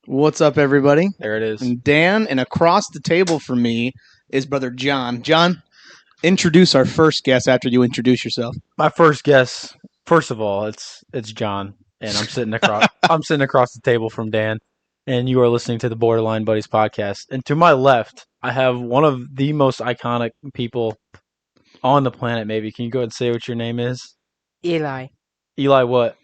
What's up, everybody? There it is. And Dan, and across the table from me is brother John. John, introduce our first guest after you introduce yourself. My first guess. First of all, it's John, and I'm sitting across the table from Dan, and you are listening to the Borderline Buddies podcast. And to my left, I have one of the most iconic people on the planet. Maybe can you go ahead and say what your name is? Eli Eli what?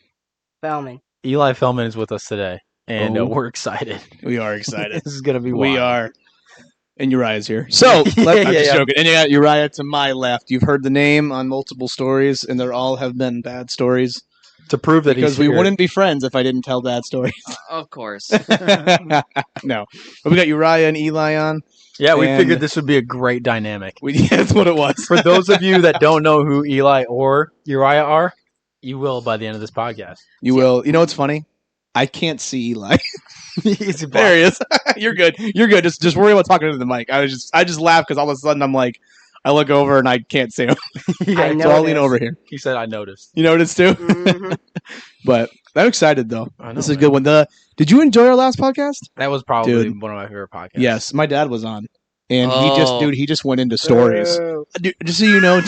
Fellman. Eli Fellman is with us today, and Oh. we're excited. We are excited. This is gonna be wild. We are. And Uriah's here. So, I'm just joking. And you got Uriah to my left. You've heard the name on multiple stories, and they all have been bad stories. To prove that Because he's we here. wouldn't be friends if I didn't tell bad stories. Of course. No. But we got Uriah and Eli on. Yeah, we and- figured this would be a great dynamic. That's what it was. For those of you that don't know who Eli or Uriah are, you will by the end of this podcast. You will. You know what's funny? I can't see Eli. He's There he is. You're good. You're good. Just worry about talking into the mic. I just laugh because all of a sudden I'm like, I look over and I can't see him. I So I'll lean noticed. over here. He said, "I noticed." You noticed too? Mhm. But I'm excited though. I know, This is a man. good one. Did you enjoy our last podcast? That was probably Dude. one of my favorite podcasts. Yes, my dad was on, and Oh. he just went into stories. Boo. Dude, just so you know,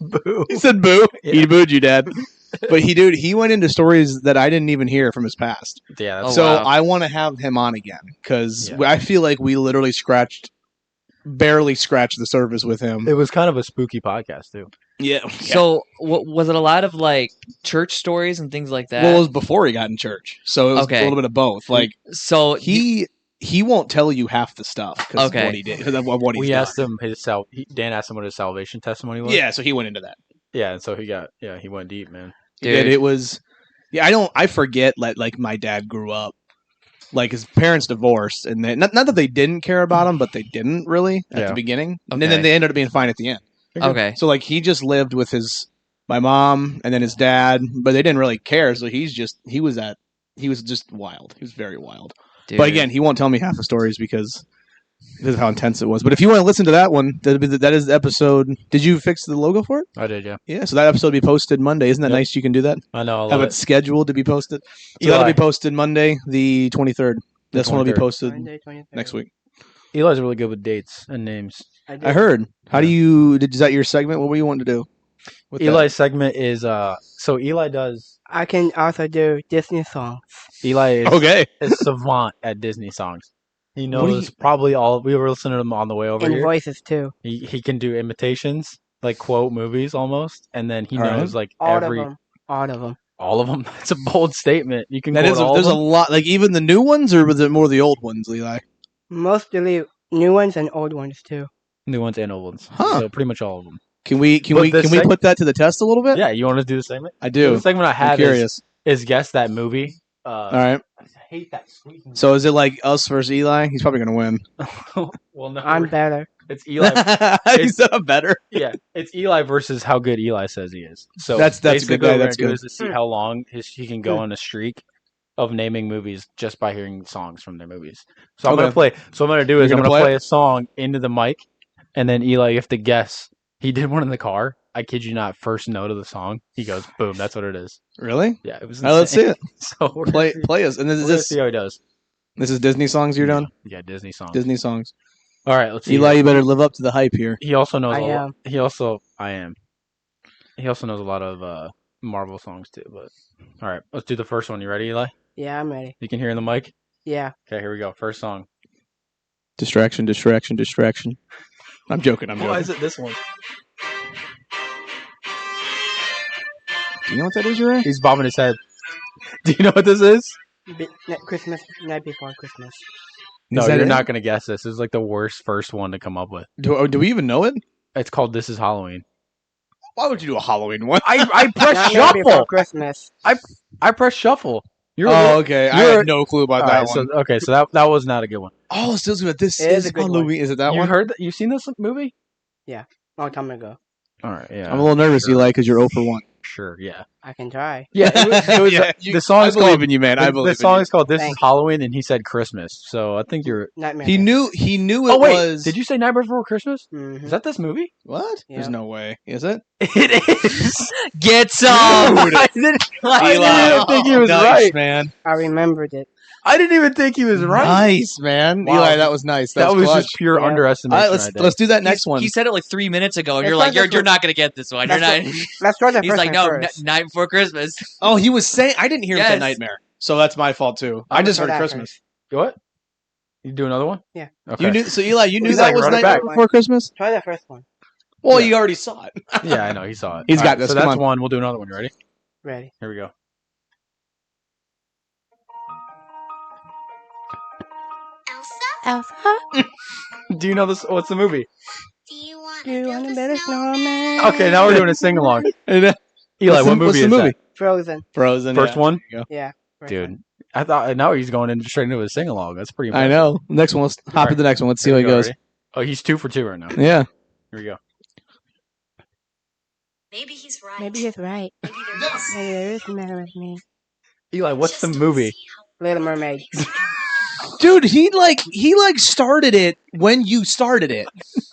Boo. he said boo. Yeah. He booed you, Dad. But he went into stories that I didn't even hear from his past. Yeah, Oh, that's, So wow. I want to have him on again because Yeah. I feel like we literally barely scratched the surface with him. it was kind of a spooky podcast too. Yeah. So, was it a lot of like church stories and things like that? Well, it was before he got in church, so it was Okay. a little bit of both. Like so he won't tell you half the stuff because Okay. of what he did, because of what he's We done. asked him Dan asked him what his salvation testimony was. Yeah, so he went into that. Yeah, and so he went deep, man. Dude, dude, it was. Yeah, I forget like my dad grew up. Like his parents divorced, and not that they didn't care about him, but they didn't really at Yeah. the beginning, and Okay. then they ended up being fine at the end. okay. So like he just lived with my mom and then his dad, but they didn't really care. So he was just wild. He was very wild. Dude. But again, he won't tell me half the stories because of how intense it was. But if you want to listen to that one, that is the episode. Did you fix the logo for it? I did, yeah. Yeah. So that episode will be posted Monday. Isn't that Yep. nice? You can do that. I know. I Have love it scheduled to be posted. So that'll Eli. be posted Monday, the 23rd. The This one will be 23rd. posted Monday, 23rd. next week. Eli's really good with dates and names. I heard. How do you? Is that your segment? What were you wanting to do? with that? Eli's segment is so Eli does. I can also do Disney songs. Eli is Okay. is savant at Disney songs. He What do knows probably all. We were listening to him on the way over And here. voices too. He can do imitations, like quote movies almost, and then he All right. knows like All every of them. All of them. all of them. That's a bold statement. You can That quote is. all There's of a them. lot. Like even the new ones, or was it more the old ones, Eli? Mostly new ones and old ones too. New ones and old ones. Huh. So pretty much all of them. Can we But the put that to the test a little bit? Yeah, you want to do the segment? I do. The segment I I'm have curious. is guess that movie. All right. I hate that squeaking. So is it like us versus Eli? He's probably gonna win. Well, no, I'm better. it's Eli. He said I'm better. Yeah, it's Eli versus how good Eli says he is. So That's a good basically guy, what we're that's gonna do good. is to see how long he can go on a streak of naming movies just by hearing songs from their movies. So I'm Okay. gonna play. So what I'm gonna do is You're I'm gonna gonna play play a song into the mic, and then Eli, you have to guess. He did one in the car. I kid you not. First note of the song, he goes, "Boom!" That's what it is. Really? Yeah, it was. All right, let's see insane. it. So we're Play gonna see- play us. And we're this gonna is see how he does. this is Disney songs you're done. Yeah, Disney song. Disney songs. All right, let's see. Eli, here. you better live up to the hype here. He also knows I a lot. am. He also knows a lot of Marvel songs too. But all right, let's do the first one. You ready, Eli? Yeah, I'm ready. You can hear in the mic. Yeah. Okay, here we go. First song. Distraction, distraction, distraction. I'm joking. I'm Why joking. is it this one? Do you know what that is, Uriah? He's bobbing his head. Do you know what this is? Christmas, night before Christmas. No, Is that you're it? not gonna guess this. This is like the worst first one to come up with. Do we even know it? It's called "This Is Halloween." Why would you do a Halloween one? I pressed Not night before shuffle. Christmas. I pressed shuffle. You're Oh, okay. I you're- had no clue about all that right, one. so okay, so that was not a good one. Oh, still good. This It is is a good one. Halloween. Is it that you one? heard that? You seen this movie? Long time ago. All right, yeah. I'm a little nervous, Sure. Eli, because you're 0 for 1. Sure, yeah. I can try. Yeah, it was Yeah, the song I is believe called in you, man. I believe the song in is called "This Is Thank you. Halloween," and he said Christmas. So I think you're. Nightmare. you. He knew it Oh wait, was. did you say Night Before Christmas? Mm-hmm. Is that this movie? What? Yeah. There's no way. Is it? It is. Get some. Dude. I didn't Eli. even think he was Nice, right. man. I remembered it. I didn't even think he was right. Nice, man. Wow. Eli, that was nice. That was clutch. just pure Yeah. underestimation. All right, let's do that next one. He said it like 3 minutes ago, and Let's you're start like, you're this one. not gonna get this one. You're Let's not. Let's start the He's first like, one no, first. night before Christmas. Oh, he was saying I didn't hear him say Yes. Nightmare, so that's my fault too. I I'm just gonna heard start that Christmas. What? You do another one? Yeah. Okay. You knew, so Eli, you knew He's that like, was run it Nightmare back. Before Christmas. Try the first one. Well, Yeah. you already saw it. Yeah, I know. He saw it. He's All got right, this. So Come that's on. one. We'll do another one. You ready? Ready. Here we go. Elsa? Do you know this? What's the movie? Do you want Do you want to a build better a snowman? snowman? Okay, now we're doing a sing along. Eli, What's what the movie is movie? that? Frozen. Frozen. First yeah. one? There you go. Yeah. First Dude, one. I thought now he's going straight into a sing along. That's pretty I impressive. know. Next one. Let's hop Alright. to the next one. Let's see Here how we it go, goes. ready? Oh, he's 2 for 2 right now. Yeah. Here we go. Maybe he's right. Maybe he's right. Maybe there is. Maybe there is a matter with me. Eli, what's the Just movie? see Little Mermaid. Dude, he started it when you started it.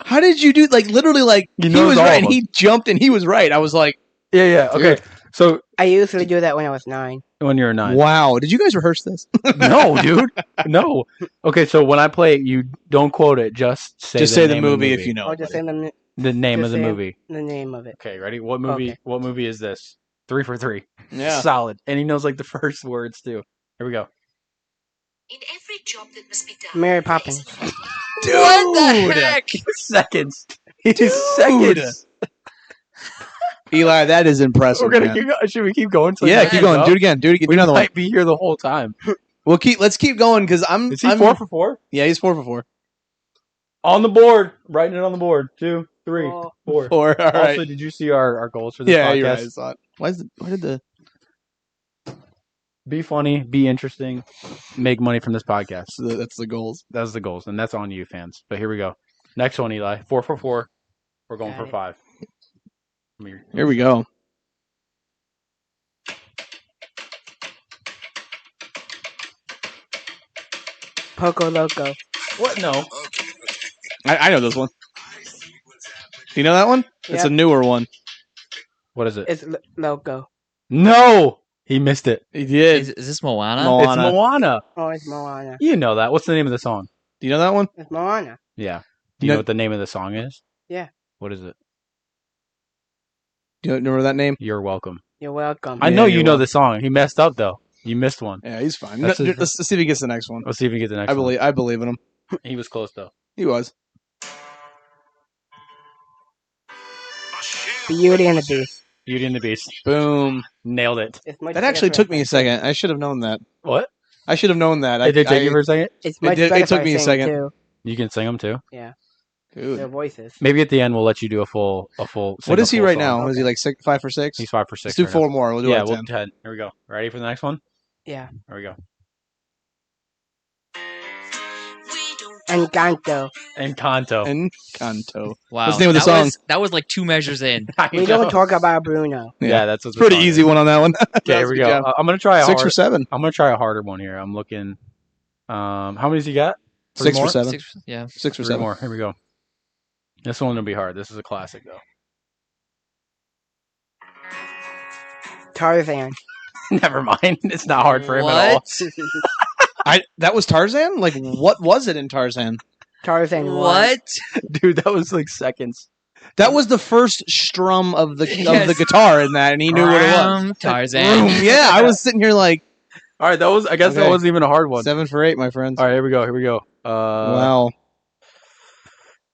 How did you do literally He he knows was all right of and he jumped and he was right. I was like, Yeah. Okay. Dude. So I usually do that when I was 9. when you're 9. wow. Did you guys rehearse this? No, dude. No. Okay, so when I play it, you don't quote it. Just say Just the say the name of movie if you know. I'll just buddy. say the name just of the say movie. the name of it. Okay, ready? What movie? Okay. What movie is this? 3 for 3. Yeah. Solid. And he knows the first words too. Here we go. In every job that must be done. Mary Poppins. Dude. What the heck? Seconds. It is seconds. Eli, that is impressive. We're gonna man. keep going. Should we keep going? till Yeah, he keep hangs going. up? Do it again. Do We another one. might be here the whole time. Let's keep going because I'm. Is he I'm 4 for 4? Yeah, he's 4 for 4. On the board. Writing it on the board. 2, 3, Oh. 4. 4. All Also, right. did you see our goals for this Yeah, podcast? you're right. I saw it. Why did the? Be funny, be interesting, make money from this podcast. That's the goals. That's the goals, and that's on you, fans. But here we go. Next one, Eli. 4 for 4. We're going Got for it. 5. Here we go. Poco Loco. What? No. I know this one. Do you know that one? It's a Yep. newer one. What is it? It's Loco. No! He missed it. He did. Is this Moana? It's Moana. Oh, it's Moana. You know that. What's the name of the song? Do you know that one? It's Moana. Yeah. Do you No- know what the name of the song is? Yeah. What is it? Do you remember that name? You're welcome. You're welcome. I know you're you know welcome. the song. He messed up, though. You missed one. Yeah, he's fine. That's his- Let's see if he gets the next one. Let's see if we get the next I believe in him. one. He was close, though. He was. Beauty and the Beast. Beauty and the Beast. Boom. Nailed it. It's much That better actually for took me a I second. I should have known that. What? I should have known that. It did take you for a second? It's It much did- it better took if I me a sing, second. Too. You can sing them, too? Their Dude. voices. Maybe at the end we'll let you do a full. What is he right now? Okay. Is he like 5 for 6? He's 5 for 6. Let's do right 4 now. more. We'll do Yeah, it we'll 10. 10. Here we go. Ready for the next one? Yeah. Here we go. Encanto. Encanto. Encanto. Wow. What's the name of the that song? that was like 2 measures in. We don't talk about Bruno. Yeah, that's what's It's pretty easy one on that one. Okay, here we go. I'm gonna try a 6 hard, for 7. I'm gonna try a harder one here. I'm looking. How many's you got? 3 6 more? for 7. 6, yeah. 6 for 3 7. more. Here we go. This one will be hard. This is a classic though. Tarzan. Never mind. It's not hard for him at all. What? That was Tarzan? Like, what was it in Tarzan? Tarzan. What? Dude, that was like seconds. That was the first strum of the Yes. guitar in that, and he knew what it was. Tarzan. Yeah, I was sitting here like All right, I guess that Okay. wasn't even a hard one. 7 for 8, my friends. All right, here we go. Here we go. Wow.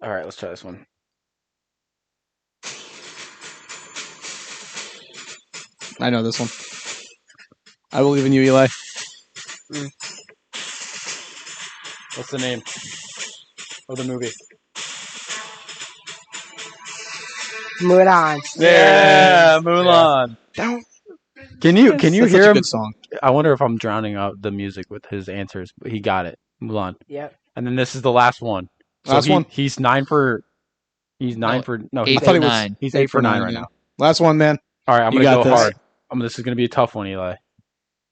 All right, let's try this one. I know this one. I believe in you, Eli. What's the name of the movie? Mulan. Yeah, Mulan. Can you That's hear such a him? good song. I wonder if I'm drowning out the music with his answers, but he got it. Mulan. Yep. And then this is the last one. Last one? He's 9 for. He's 9 No, for. No, 8 he's, I thought for he was 9. he's 8 for 9 right yeah. now. Last one, man. All right, I'm You gonna got go this. hard. This is gonna be a tough one, Eli.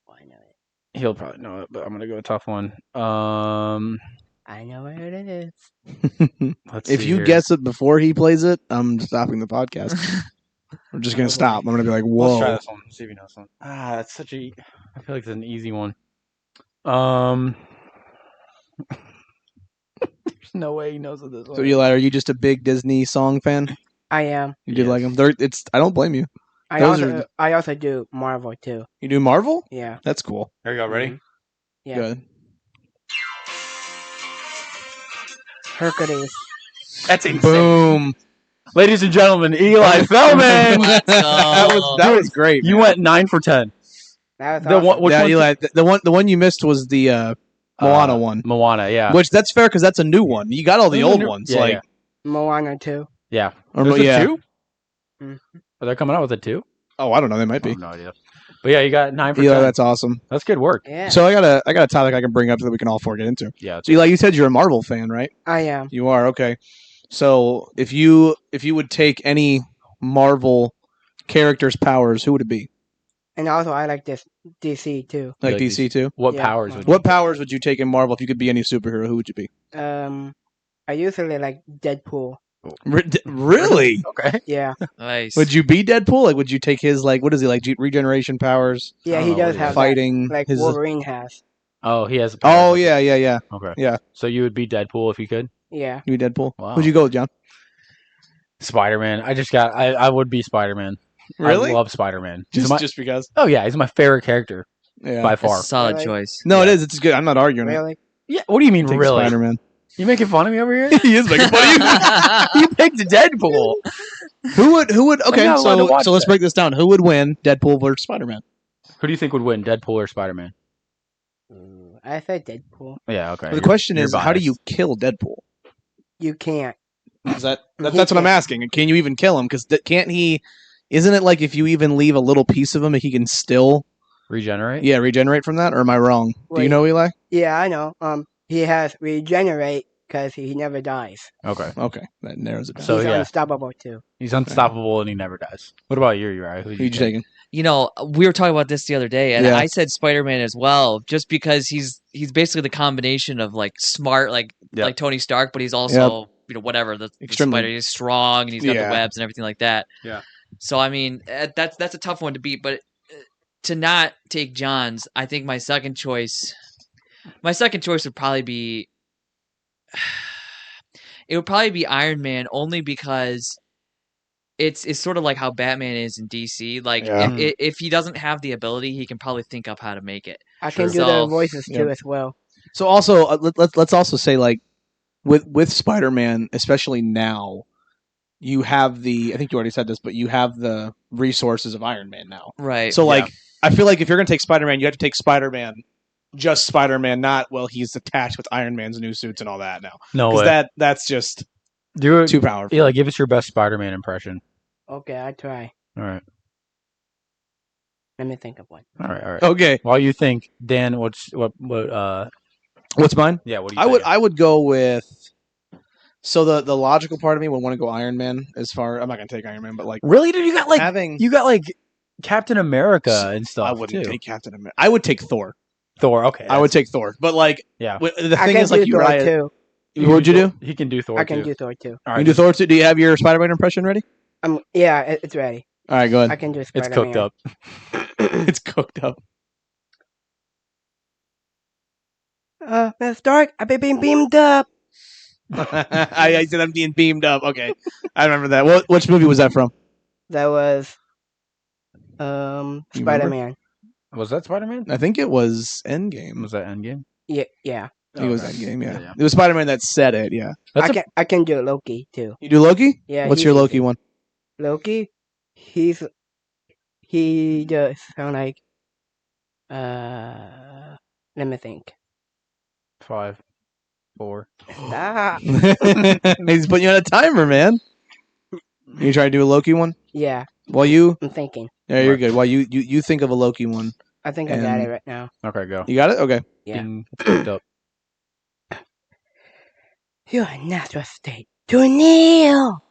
I know it. He'll probably know it, but I'm gonna go a tough one. I know what it is. Let's If see you here. guess it before he plays it, I'm stopping the podcast. We're just gonna stop. I'm gonna be like, Let's try whoa. this one. See if you know this one. That's such a. I feel like it's an easy one. There's no way he knows what this So Eli, are you just a big Disney song fan? I am. You did Yes. like them. I don't blame you. I Those also do Marvel too. You do Marvel? Yeah. That's cool. There you go. Ready? Mhm. Yeah. Good. Hercules. That's insane. Boom. Ladies and gentlemen, Eli Fellman. Let's go. That was great. You man. went 9 for 10. That was The awesome. one- which Yeah, one- Eli, the one you missed was the Moana one. Moana, yeah. Which that's fair because that's a new one. You got all the Those are old new- ones, yeah, like yeah. Moana too. Yeah. or There's a yeah. 2? Mhm. Are they coming out with a 2? Oh, I don't know. They might I be. have no idea. But yeah, you got 9 for Eli, 10. that's awesome. That's good work. Yeah. So I got a topic I can bring up that we can all four get into. Yeah. So Eli, you said you're a Marvel fan, right? I am. You are, okay. So if you would take any Marvel character's powers, who would it be? And also I like this DC too. Like like DC too? What Yeah. powers would What powers would you take in Marvel if you could be any superhero? Who would you be? I usually like Deadpool. Really? Okay. Yeah. Nice. Would you be Deadpool? Like, would you take his, like, what is he, like, regeneration powers, Yeah, I he don't know does what have fighting? that, like his, Wolverine has. Oh, he has a oh, yeah. Okay. Yeah. So you would be Deadpool if you could? Yeah. You be Deadpool? Wow. Who'd you go with, John? Spider-Man. I would be Spider-Man. Really? I love Spider-Man. just because? Oh, yeah. He's my favorite character Yeah. by That's far. a solid Really? choice. No, it Yeah. is. It's good. I'm not arguing. Really? Yeah. What do you mean, Take really? Spider-Man. You making fun of me over here? He is making fun of you. You picked Deadpool. Who would? Okay, not allowed to watch so let's that. break this down. Who would win, Deadpool versus Spider-Man? Who do you think would win, Deadpool or Spider-Man? I said Deadpool. Yeah, okay. The question you're is, how do biased. you kill Deadpool? You can't. Is that's He what I'm can't. asking. Can you even kill him? Because can't he? Isn't it like if you even leave a little piece of him, he can still regenerate? regenerate from that? Or am I wrong? Do you Wait. know, Eli? Yeah, I know. He has regenerate because he never dies. Okay. Okay, that narrows it down. So, He's yeah. unstoppable too. He's unstoppable and he never dies. What about you, Uriah? Who you taking? You know, we were talking about this the other day, and Yeah. I said Spider-Man as well, just because he's basically the combination of like smart, like Tony Stark, but he's also whatever the Extremely- Spider. He's strong and he's got Yeah. the webs and everything like that. Yeah. So I mean, that's a tough one to beat, but to not take John's, I think my second choice would probably be. It would probably be Iron Man, only because it's sort of like how Batman is in DC. Like Yeah. if he doesn't have the ability, he can probably think up how to make it. I can do So- their voices too Yep. as well. So also, let's also say, like, with Spider-Man, especially now, you have I think you already said this, but you have the resources of Iron Man now. Right. So like, I feel like if you're gonna take Spider-Man, you have to take Spider-Man, just Spider-Man, not he's attached with Iron Man's new suits and all that now. No Because way. that's just Do it. too powerful. Eli, give us your best Spider-Man impression. Okay, I try. All right. Let me think of one. All right. Okay, While you think, Dan, what's what's mine? yeah, what do you I would go with. So the logical part of me would want to go Iron Man. As far I'm not gonna take Iron Man, but like Really, dude? You got having Captain America and stuff. I wouldn't too. take Captain America. I would take Thor. Thor. Okay. I would take Thor. But like, Yeah. the I thing can is, like, do Thor Uriah. too. What'd you do? He can do Thor. I can too. do Thor too. All You right. do Thor too. Do you have your Spider-Man impression ready? Yeah, it's ready. All right, go I ahead. can do It's Spider-Man. cooked up. It's cooked up. Miss Stark, I've been beamed up. I said I'm being beamed up. Okay, I remember that. Which movie was that from? That was remember? Spider-Man. Was that Spider-Man? I think it was Endgame. Was that Endgame? Yeah. I think it was Okay. Endgame. Yeah. Yeah. It was Spider-Man that said it. Yeah. That's I can do Loki too. You do Loki? Yeah. What's he's your easy. Loki one? Loki, he does sound like let me think. 5, 4. Stop. He's putting you on a timer, man. You try to do a Loki one? Yeah, While you, I'm thinking. yeah, you're good. While you think of a Loki one. I think I got it right now. Okay, go. You got it? Okay. Yeah. It's cooked up. Your natural state to kneel.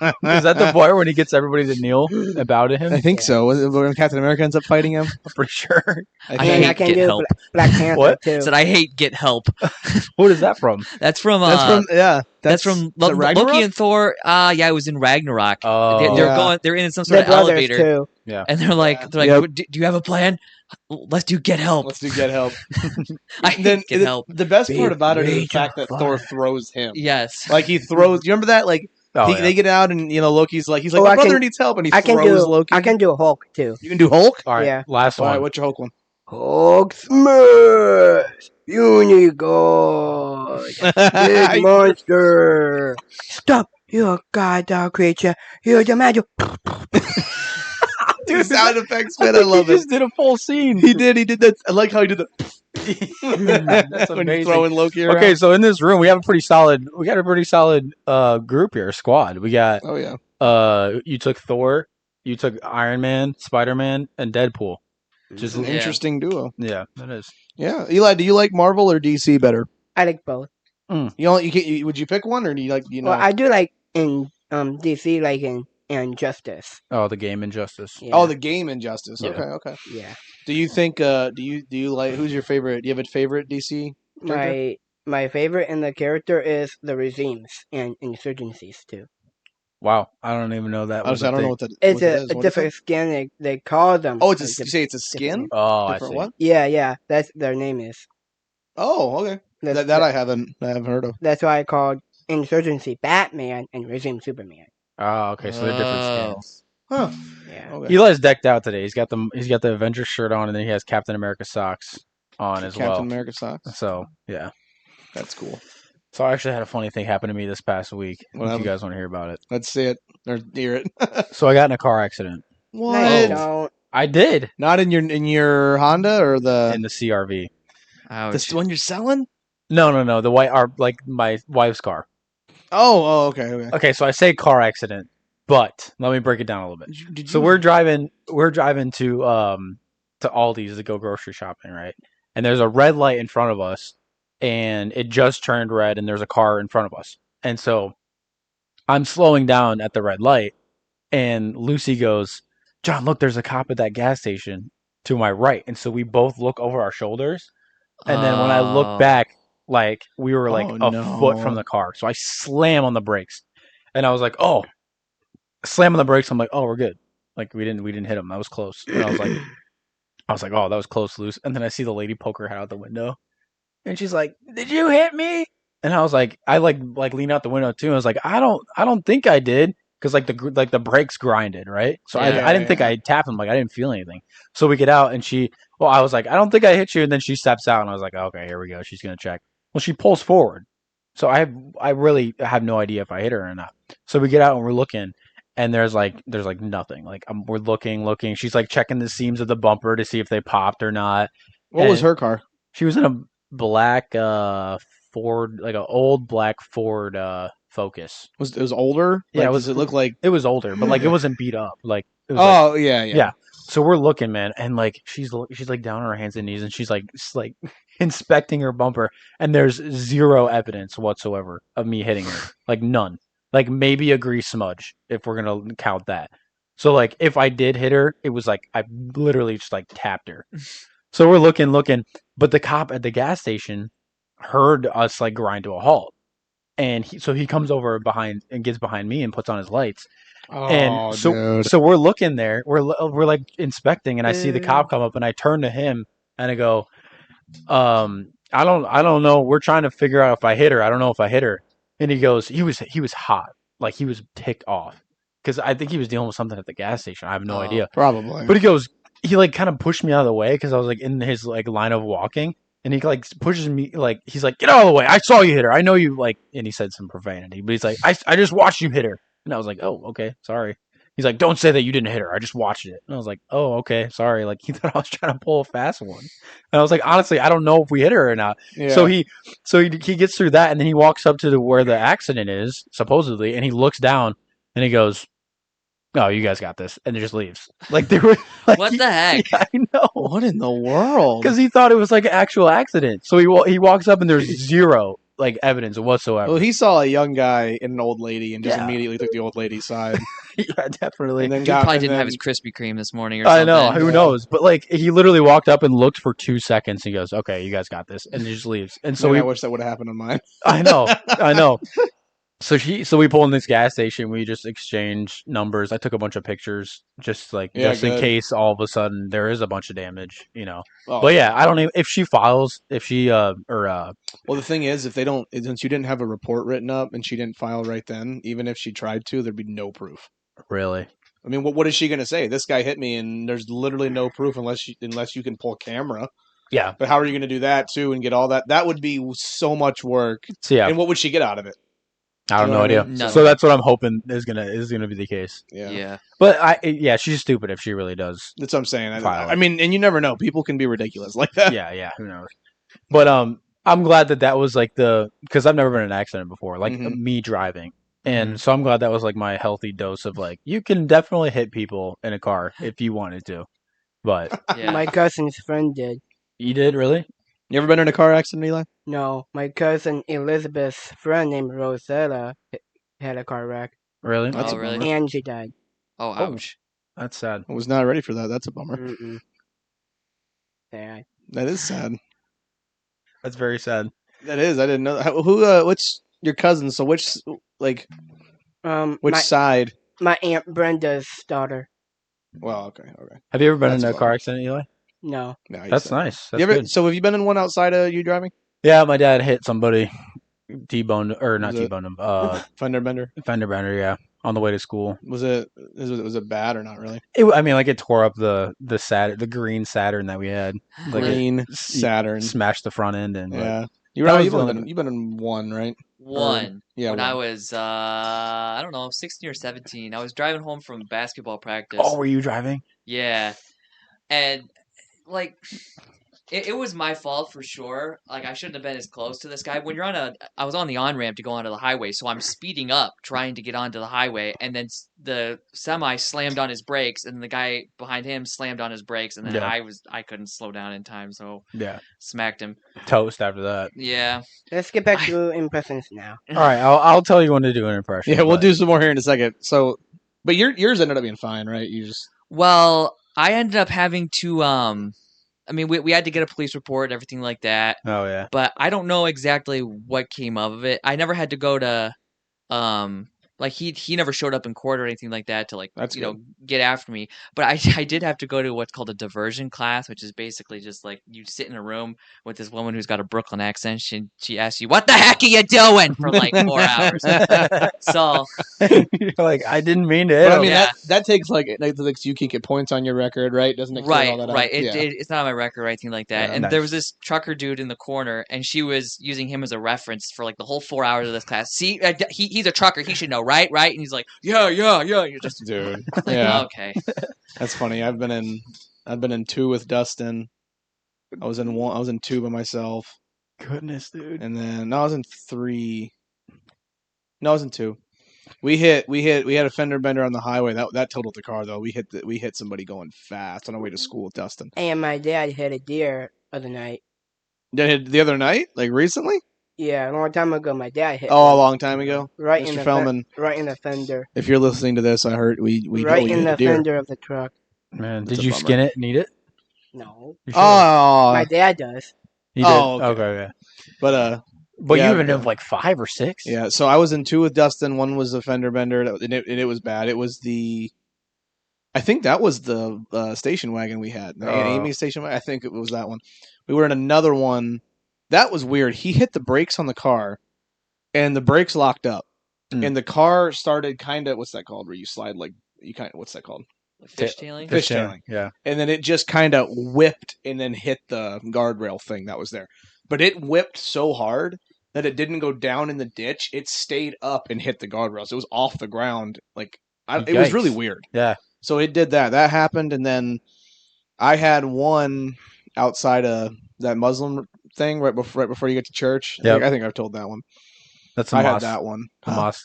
Is that the part when he gets everybody to kneel and bow to him? I think Yeah. so. When Captain America ends up fighting him, I'm pretty sure. I I think. And I hate can Get do Help. Black Panther What? too. Said I hate Get Help. What is that from? That's from That's from that's from is it Ragnarok? Loki and Thor. Yeah, it was in Ragnarok. Oh. They're Yeah. going. They're in some sort They're of brothers elevator, too. Yeah. and they're like, Yep. "Do you have a plan? Let's do Get Help." Let's do Get Help. I hate Then Get Help. the best Be part about it is the raging fact that fire. Thor throws him. Yes. Like he throws. You remember that? Like Oh, yeah. they get out and Loki's like Oh, my I brother can- needs help and he I can throws do Loki. I can do a Hulk too. You can do Hulk. All right. Yeah. Last All one. right, what's your Hulk one? Hulk smash! Unicorn! Big monster! Stop! You goddamn creature! You're the magic! Dude, sound effects, man. I think love he it. just did a full scene. He did that. I like how he did the That's when he's amazing. throwing Loki around. Okay, so in this room we have a pretty solid group here, squad. We got Oh yeah. you took Thor, you took Iron Man, Spider-Man, and Deadpool. It's Just an Yeah. interesting duo. yeah, that is. Yeah, Eli, do you like Marvel or DC better? I like both. Would you pick one or do you like Well, I do like in DC, like in Justice. Oh, the game Injustice. Yeah. Oh, the game Injustice. Yeah. Okay. yeah. Do you think? Do you like? Who's your favorite? Do you have a favorite DC character? My favorite in the character is the regimes and insurgencies too. Wow, I don't even know that. Honestly, I don't know what that. It's what that a is. What is different skin. They call them. that? Oh, it's a you say it's a skin. Oh, I Different see. what? Yeah. That's their name is. Oh, okay. That's, That I haven't heard of. that's why I called Insurgency Batman and Regime Superman. Oh, okay, so they're different Oh. skins. Huh. Yeah. Okay. Eli's decked out today. He's got the Avengers shirt on, and then he has Captain America socks on as Captain well. America socks. So yeah. That's cool. So I actually had a funny thing happen to me this past week. What If you happened? guys want to hear about it. Let's see it or hear it. So I got in a car accident. What? No, you Oh. don't. I did Not in your Honda or in the the CRV. Ouch. one you're selling? No. The white are like my wife's car. Oh, okay. Okay, so I say car accident, but let me break it down a little bit. Did So you- we're driving to Aldi's to go grocery shopping, right? And there's a red light in front of us, and it just turned red, and there's a car in front of us. And so I'm slowing down at the red light, and Lucy goes, "John, look, there's a cop at that gas station to my right." And so we both look over our shoulders, and then when I Oh. look back, like we were like Oh, a foot from no. the car. So I slam on the brakes, and I was like, "Oh!" Slam on the brakes. I'm like, "Oh, we're good." Like we didn't hit him. That was close. And I was like, "Oh, that was close, loose." And then I see the lady poke her head out the window, and she's like, "Did you hit me?" And I was like, I lean out the window too. And I was like, I don't think I did, because like the brakes grinded, right? So Yeah, I didn't think yeah. I tapped him. Like I didn't feel anything. So we get out, and I was like, I don't think I hit you. And then she steps out, and I was like, okay, here we go. She's gonna check. Well, she pulls forward. So I really have no idea if I hit her or not. So we get out and we're looking, and there's like nothing. Like we're looking. She's like checking the seams of the bumper to see if they popped or not. What was And her car? She was in a black Ford, like an old black Ford Focus. It was older? Yeah, Like, it was- does it look like? It was older, but like it wasn't beat up. Like it was like, Oh yeah. yeah. So we're looking, man, and like she's like down on her hands and knees, and she's like inspecting her bumper, and there's zero evidence whatsoever of me hitting her, like none, like maybe a grease smudge if we're gonna count that. So like if I did hit her, it was like I literally just like tapped her. So we're looking, but the cop at the gas station heard us like grind to a halt, and he comes over behind and gets behind me and puts on his lights. Oh, And dude. so we're looking there. We're like inspecting, and I see the cop come up, and I turn to him and I go, I don't know. We're trying to figure out if I hit her. I don't know if I hit her. And he goes, he was hot, like he was ticked off, because I think he was dealing with something at the gas station. I have no Oh. idea. Probably. But he like kind of pushed me out of the way because I was like in his like line of walking, and he like pushes me, like he's like, "Get out of the way! I saw you hit her. I know you like." And he said some profanity, but he's like, I just watched you hit her." And I was like, "Oh, okay, sorry." He's like, "Don't say that you didn't hit her. I just watched it." And I was like, "Oh, okay, sorry." Like he thought I was trying to pull a fast one. And I was like, honestly, I don't know if we hit her or not. Yeah. So he gets through that, and then he walks up to where the accident is supposedly, and he looks down, and he goes, "Oh, you guys got this," and he just leaves. Like they were like, What the heck? Yeah, I know, What in the world? because he thought it was like an actual accident. So he walks up, and there's zero like evidence whatsoever. Well, he saw a young guy and an old lady and just Yeah. immediately took the old lady's side. Yeah, definitely. And then He got probably and didn't have then- his Krispy Kreme this morning or I something. know. Who Yeah. knows? But like, he literally walked up and looked for 2 seconds. And he goes, "Okay, you guys got this," and he just leaves. And so Man, we, I wish that would have happened on mine. I know. So we pull in this gas station. We just exchange numbers. I took a bunch of pictures, just Yeah, in good. case all of a sudden there is a bunch of damage, you know. Oh, But yeah, I don't even if she files, well, the thing is, if they don't, since you didn't have a report written up and she didn't file right then, even if she tried to, there'd be no proof. really, I mean, what is she going to say? This guy hit me, and there's literally no proof unless you can pull a camera. yeah. But how are you going to do that too and get all that? That would be so much work. So yeah, And what would she get out of it? I have you know no what I idea. mean? No. So that's what I'm hoping is gonna be the case. Yeah, But she's stupid if she really does. that's what I'm saying. File I it. mean, and you never know. People can be ridiculous like that. Yeah, who knows? But I'm glad that was like because I've never been in an accident before, like Mhm. me driving, and so I'm glad that was like my healthy dose of like you can definitely hit people in a car if you wanted to, but Yeah. My cousin's friend did. you did really? You ever been in a car accident, Eli? No, my cousin Elizabeth's friend named Rosetta had a car wreck, Really? That's Oh, a really? bummer. and she died. Oh, ouch. That's sad. I was not ready for that. That's a bummer. Mm-mm. Sad. That is sad. That's very sad. That is. I didn't know. What's your cousin? So which My side? my aunt Brenda's daughter. Well, okay. Have you ever been That's in a fun. car accident, Eli? No, No, you That's said- nice. That's You ever? good. So have you been in one outside of you driving? Yeah, my dad hit somebody, T-boned or not Was it- T-boned him, Fender bender. fender bender. Yeah, on the way to school. Was it bad or not really? I mean, like it tore up the green Saturn that we had. Like it Green Saturn. smashed the front end and Yeah. That was You've the only only- been, you've been in one, right? One. Yeah. When one. I was, I don't know, 16 or 17. I was driving home from basketball practice. Oh, were you driving? Yeah. And, like, it was my fault for sure. Like, I shouldn't have been as close to this guy. When you're I was on the on-ramp to go onto the highway, so I'm speeding up trying to get onto the highway, and then the semi slammed on his brakes, and the guy behind him slammed on his brakes, and then Yeah. I couldn't slow down in time, so Yeah, smacked him. toast after that. Yeah. let's get back to impressions now. All right, I'll tell you when to do an impression. Yeah, we'll but- do some more here in a second. So, but yours ended up being fine, right? You just Well, I ended up having to I mean, we had to get a police report and everything like that, Oh yeah. but I don't know exactly what came of it. I never had to go to like he never showed up in court or anything like that to like That's get after me. But I did have to go to what's called a diversion class, which is basically just like you sit in a room with this woman who's got a Brooklyn accent. She asks you, "What the heck are you doing?" for like 4 hours. So You're like, I didn't mean to hit But I him. mean Yeah. that takes like you can get points on your record, right? Doesn't it clear right, all that right. up? Yeah. It's not on my record or anything like that. Yeah. And Nice. there was this trucker dude in the corner, and she was using him as a reference for like the whole 4 hours of this class. See, he's a trucker. He should know, right? Right? And he's like, yeah. You're just Dude. like, Yeah. okay. That's funny. I've been in two with Dustin. I was in two by myself. Goodness, dude. And then no, I was in three. No, I was in two. We had a fender bender on the highway. That totaled the car though. We hit somebody going fast on our way to school with Dustin. And my dad hit a deer other night. The other night, like recently? Yeah, a long time ago, my dad hit Oh, a one. long time ago. Right in Mr. the Fellman, right in the fender. if you're listening to this, I heard we Right know you in hit the a deer. fender of the truck. Man, That's did a you bummer. skin it and eat it? No, You should've. Oh, my dad does. You did? oh, okay. Okay. but you Yeah, even but- have like 5 or 6? yeah. So I was in two with Dustin. One was a fender bender, and it was bad. It was I think that was the station wagon we had, the Oh. Amy station wagon. I think it was that one. We were in another one. That was weird. He hit the brakes on the car, and the brakes locked up, Mm. and the car started kind of what's that called? Where you slide like you kind of what's that called? Fishtailing? Fishtailing. Yeah. And then it just kind of whipped and then hit the guardrail thing that was there. But it whipped so hard that it didn't go down in the ditch. It stayed up and hit the guardrails. It was off the ground. Like it was Yikes. really weird. Yeah. So it did that. That happened, and then I had one outside of that Muslim thing right before you get to church. Yep. I think I've told that one. That's I a had moss. that one.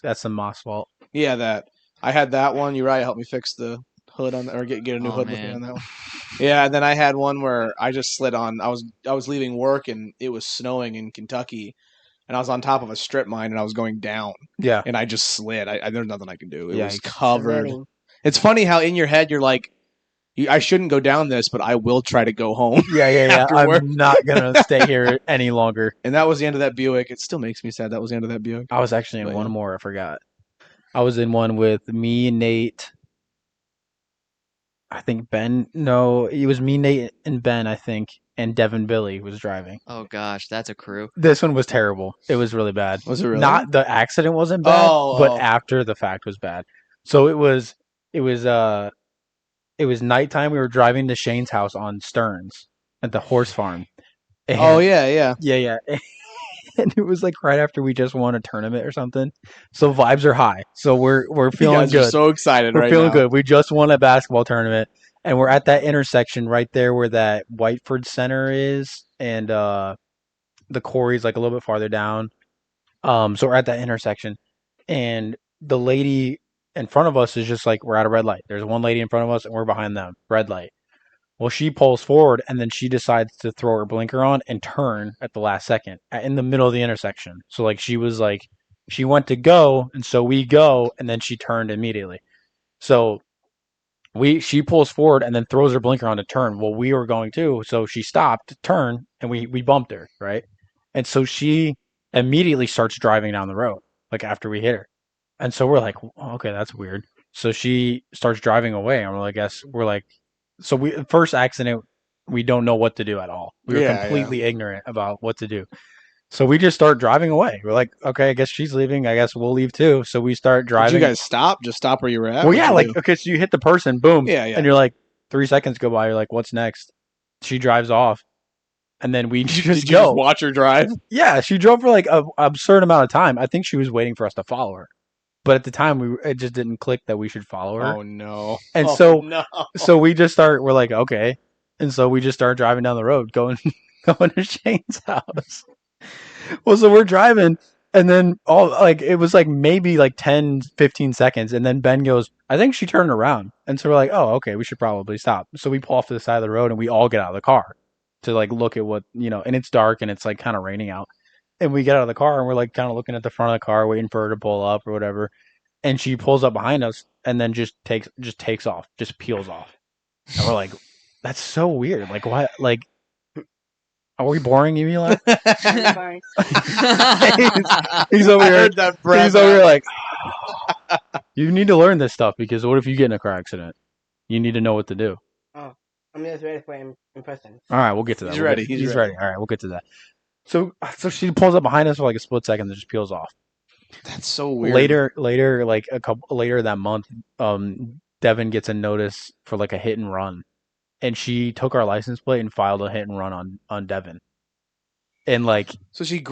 That's a moss fault. Yeah, that. I had that one. Uriah helped me fix the hood on or get a new Oh, hood with me man. on that one. Yeah, and then I had one where I just slid on. I was leaving work and it was snowing in Kentucky, and I was on top of a strip mine, and I was going down, Yeah. and I just slid. There's nothing I can do. It was Yikes. covered. Slitting. It's funny how in your head you're like, I shouldn't go down this, but I will try to go home. Yeah. Afterward. I'm not gonna stay here any longer. And that was the end of that Buick. It still makes me sad. That was the end of that Buick. I was actually in But, one yeah. more. I forgot. I was in one with me, Nate. I think Ben. No, it was me, Nate, and Ben. I think, and Devin Billy was driving. Oh gosh, that's a crew. This one was terrible. It was really bad. Was it really? Not the accident wasn't bad, Oh, but oh. after the fact was bad. So it was nighttime. We were driving to Shane's house on Stearns at the horse farm. And, Oh yeah. yeah. And it was like right after we just won a tournament or something. So vibes are high. So we're You feeling guys good. are so excited We're right feeling now. good. We just won a basketball tournament, and we're at that intersection right there where that Whiteford Center is, and the quarry's like a little bit farther down. So we're at that intersection, and the lady in front of us is just like, we're at a red light. There's one lady in front of us, and we're behind them. Red light. Well, she pulls forward, and then she decides to throw her blinker on and turn at the last second in the middle of the intersection. So like she went to go, and so we go, and then she turned immediately. So she pulls forward and then throws her blinker on to turn. Well, we were going to, so she stopped to turn, and we bumped her, right? And so she immediately starts driving down the road, like after we hit her. And so we're like, okay, that's weird. So she starts driving away, and we're like, so first accident, we don't know what to do at all. We were Yeah, completely ignorant about what to do. So we just start driving away. We're like, okay, I guess she's leaving. I guess we'll leave too. So we start driving. Did you guys stop? Just stop where you were at? Well, What'd yeah, you like, do? okay, so you hit the person, boom. Yeah. And you're like, 3 seconds go by. You're like, what's next? She drives off. And then we Did just you go. just watch her drive? Yeah, she drove for like an absurd amount of time. I think she was waiting for us to follow her. But at the time, it just didn't click that we should follow her. Oh no! And no. so we just we're like, okay. And so we just start driving down the road, going to Shane's house. Well, so we're driving, and then it was like maybe like 10, 15 seconds. And then Ben goes, I think she turned around. And so we're like, oh, okay, we should probably stop. So we pull off to the side of the road, and we all get out of the car to like look at what, and it's dark and it's like kind of raining out. And we get out of the car, and we're like kind of looking at the front of the car, waiting for her to pull up or whatever. And she pulls up behind us, and then just takes off, just peels off. And we're like, that's so weird. Like, why? Like, are we boring you, Eli? I'm fine. He's over I here. heard that breath. He's over here like, you need to learn this stuff, because what if you get in a car accident? You need to know what to do. I'm just ready for impressions. All right, we'll get to that. He's ready. He's ready. All right, we'll get to that. So she pulls up behind us for like a split second, and just peels off. That's so weird. Later, like a couple later that month, Devin gets a notice for like a hit and run, and she took our license plate and filed a hit and run on Devin. And like, So she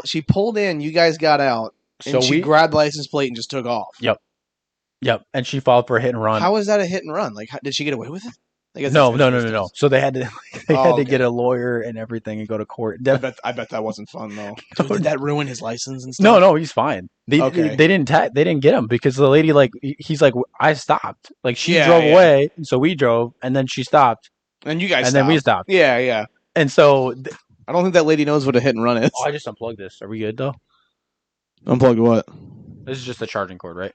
she pulled in. You guys got out, and she grabbed the license plate and just took off. Yep, and she filed for a hit and run. How was that a hit and run? Like, did she get away with it? I guess No. that's interesting. So they had to Okay. get a lawyer and everything and go to court. I bet that wasn't fun though. Dude, did that ruin his license and stuff? No, he's fine. They didn't get him because the lady, like, he's like, I stopped. Like, she drove away, and so we drove, and then she stopped, and you guys, and then we stopped. Yeah. And so I don't think that lady knows what a hit and run is. I just unplugged this. Are we good though? Unplug what? This is just the charging cord, right?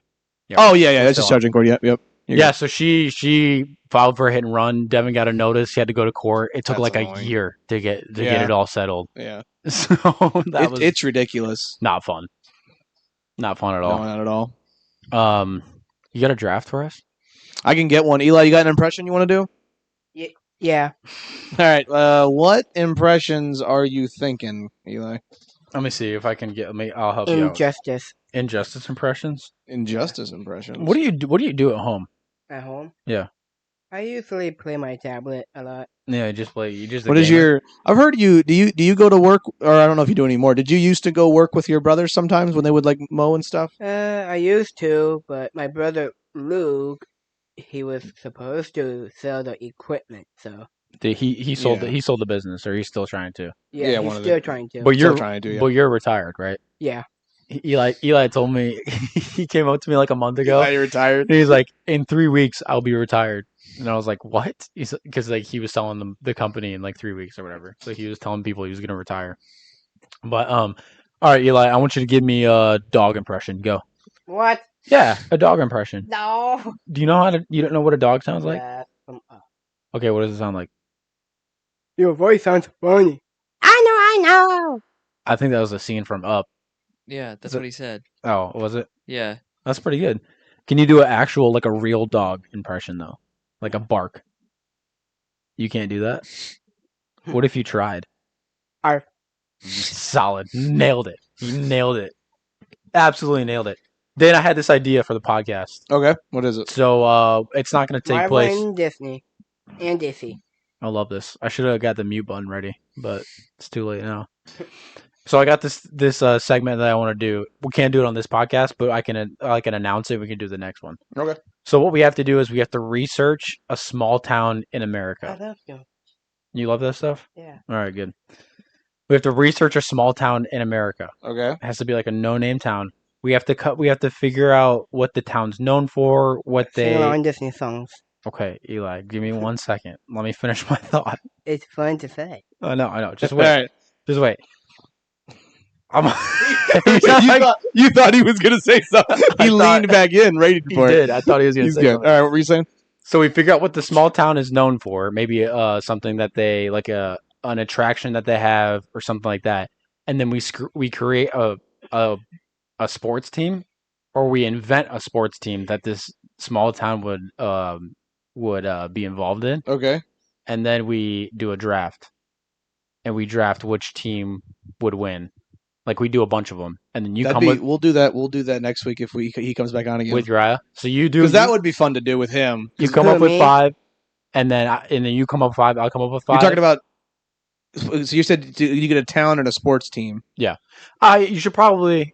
Yeah, that's just charging cord. Yep. You're yeah. good. So she filed for a hit and run. Devin got a notice. He had to go to court. It took That's like annoying. a year to get it all settled. Yeah. So It's ridiculous. not fun. Not fun at all. No, not at all. You got a draft for us? I can get one. Eli, you got an impression you want to do? Yeah. All right. What impressions are you thinking, Eli? Let me see if I can get. I'll help you out. Injustice. Injustice impressions. Injustice impressions. What do you do at home? At home? Yeah. I usually play my tablet a lot. Yeah, just play. You just. What is your? I've heard you. Do you go to work, or I don't know if you do anymore? Did you used to go work with your brothers sometimes when they would like mow and stuff? I used to, but my brother Luke, he was supposed to sell the equipment, so he sold the business, or he's still trying to. yeah, he's still trying to. But you're Still trying to. Yeah. But you're retired, right? Yeah. Eli told me he came up to me like a month ago. Eli, you retired. And he's like, in 3 weeks I'll be retired, and I was like, what? He's because like he was selling the company in like 3 weeks or whatever, so he was telling people he was gonna retire. But All right, Eli, I want you to give me a dog impression. Go. What? Yeah, a dog impression. No. Do you know how to? You don't know what a dog sounds like? Yeah. Okay, what does it sound like? Your voice sounds funny. I know. I think that was a scene from Up. Yeah, that's Is it- what he said. Oh, was it? Yeah. That's pretty good. Can you do an actual, like a real dog impression though, like a bark? You can't do that. What if you tried? Arf. Solid. Nailed it. You nailed it. Absolutely nailed it. Dan, I had this idea for the podcast. Okay, what is it? So it's not going to take Marvel place. and Disney. And DC. I love this. I should have got the mute button ready, but it's too late now. So I got this segment that I want to do. We can't do it on this podcast, but I can announce it. We can do the next one. Okay. So what we have to do is we have to research a small town in I America. love you. You love that stuff? Yeah. All right, good. We have to research a small town in America. Okay. It has to be like a no-name town. We have to figure out what the town's known for, what Sing they. along Disney songs. Okay, Eli, give me 1 second. Let me finish my thought. It's fun to say. I know. Just All wait. right. Just wait. I'm. you thought he was gonna say something. He leaned back in, ready He for it. did. I thought he was going to He's say good. something. All right, what were you saying? So we figure out what the small town is known for. Maybe something that they like an attraction that they have or something like that. And then we create a sports team, or we invent a sports team that this small town would be involved in. Okay. And then we do a draft, and we draft which team would win. Like we do a bunch of them, and then you come with We'll do that. We'll do that next week if he comes back on again. with Uriah. So you do Because that would be fun to do with him. you come up with me. 5, and then you come up with 5. I'll come up with 5. You're talking about. So you said you get a town and a sports team. You should probably.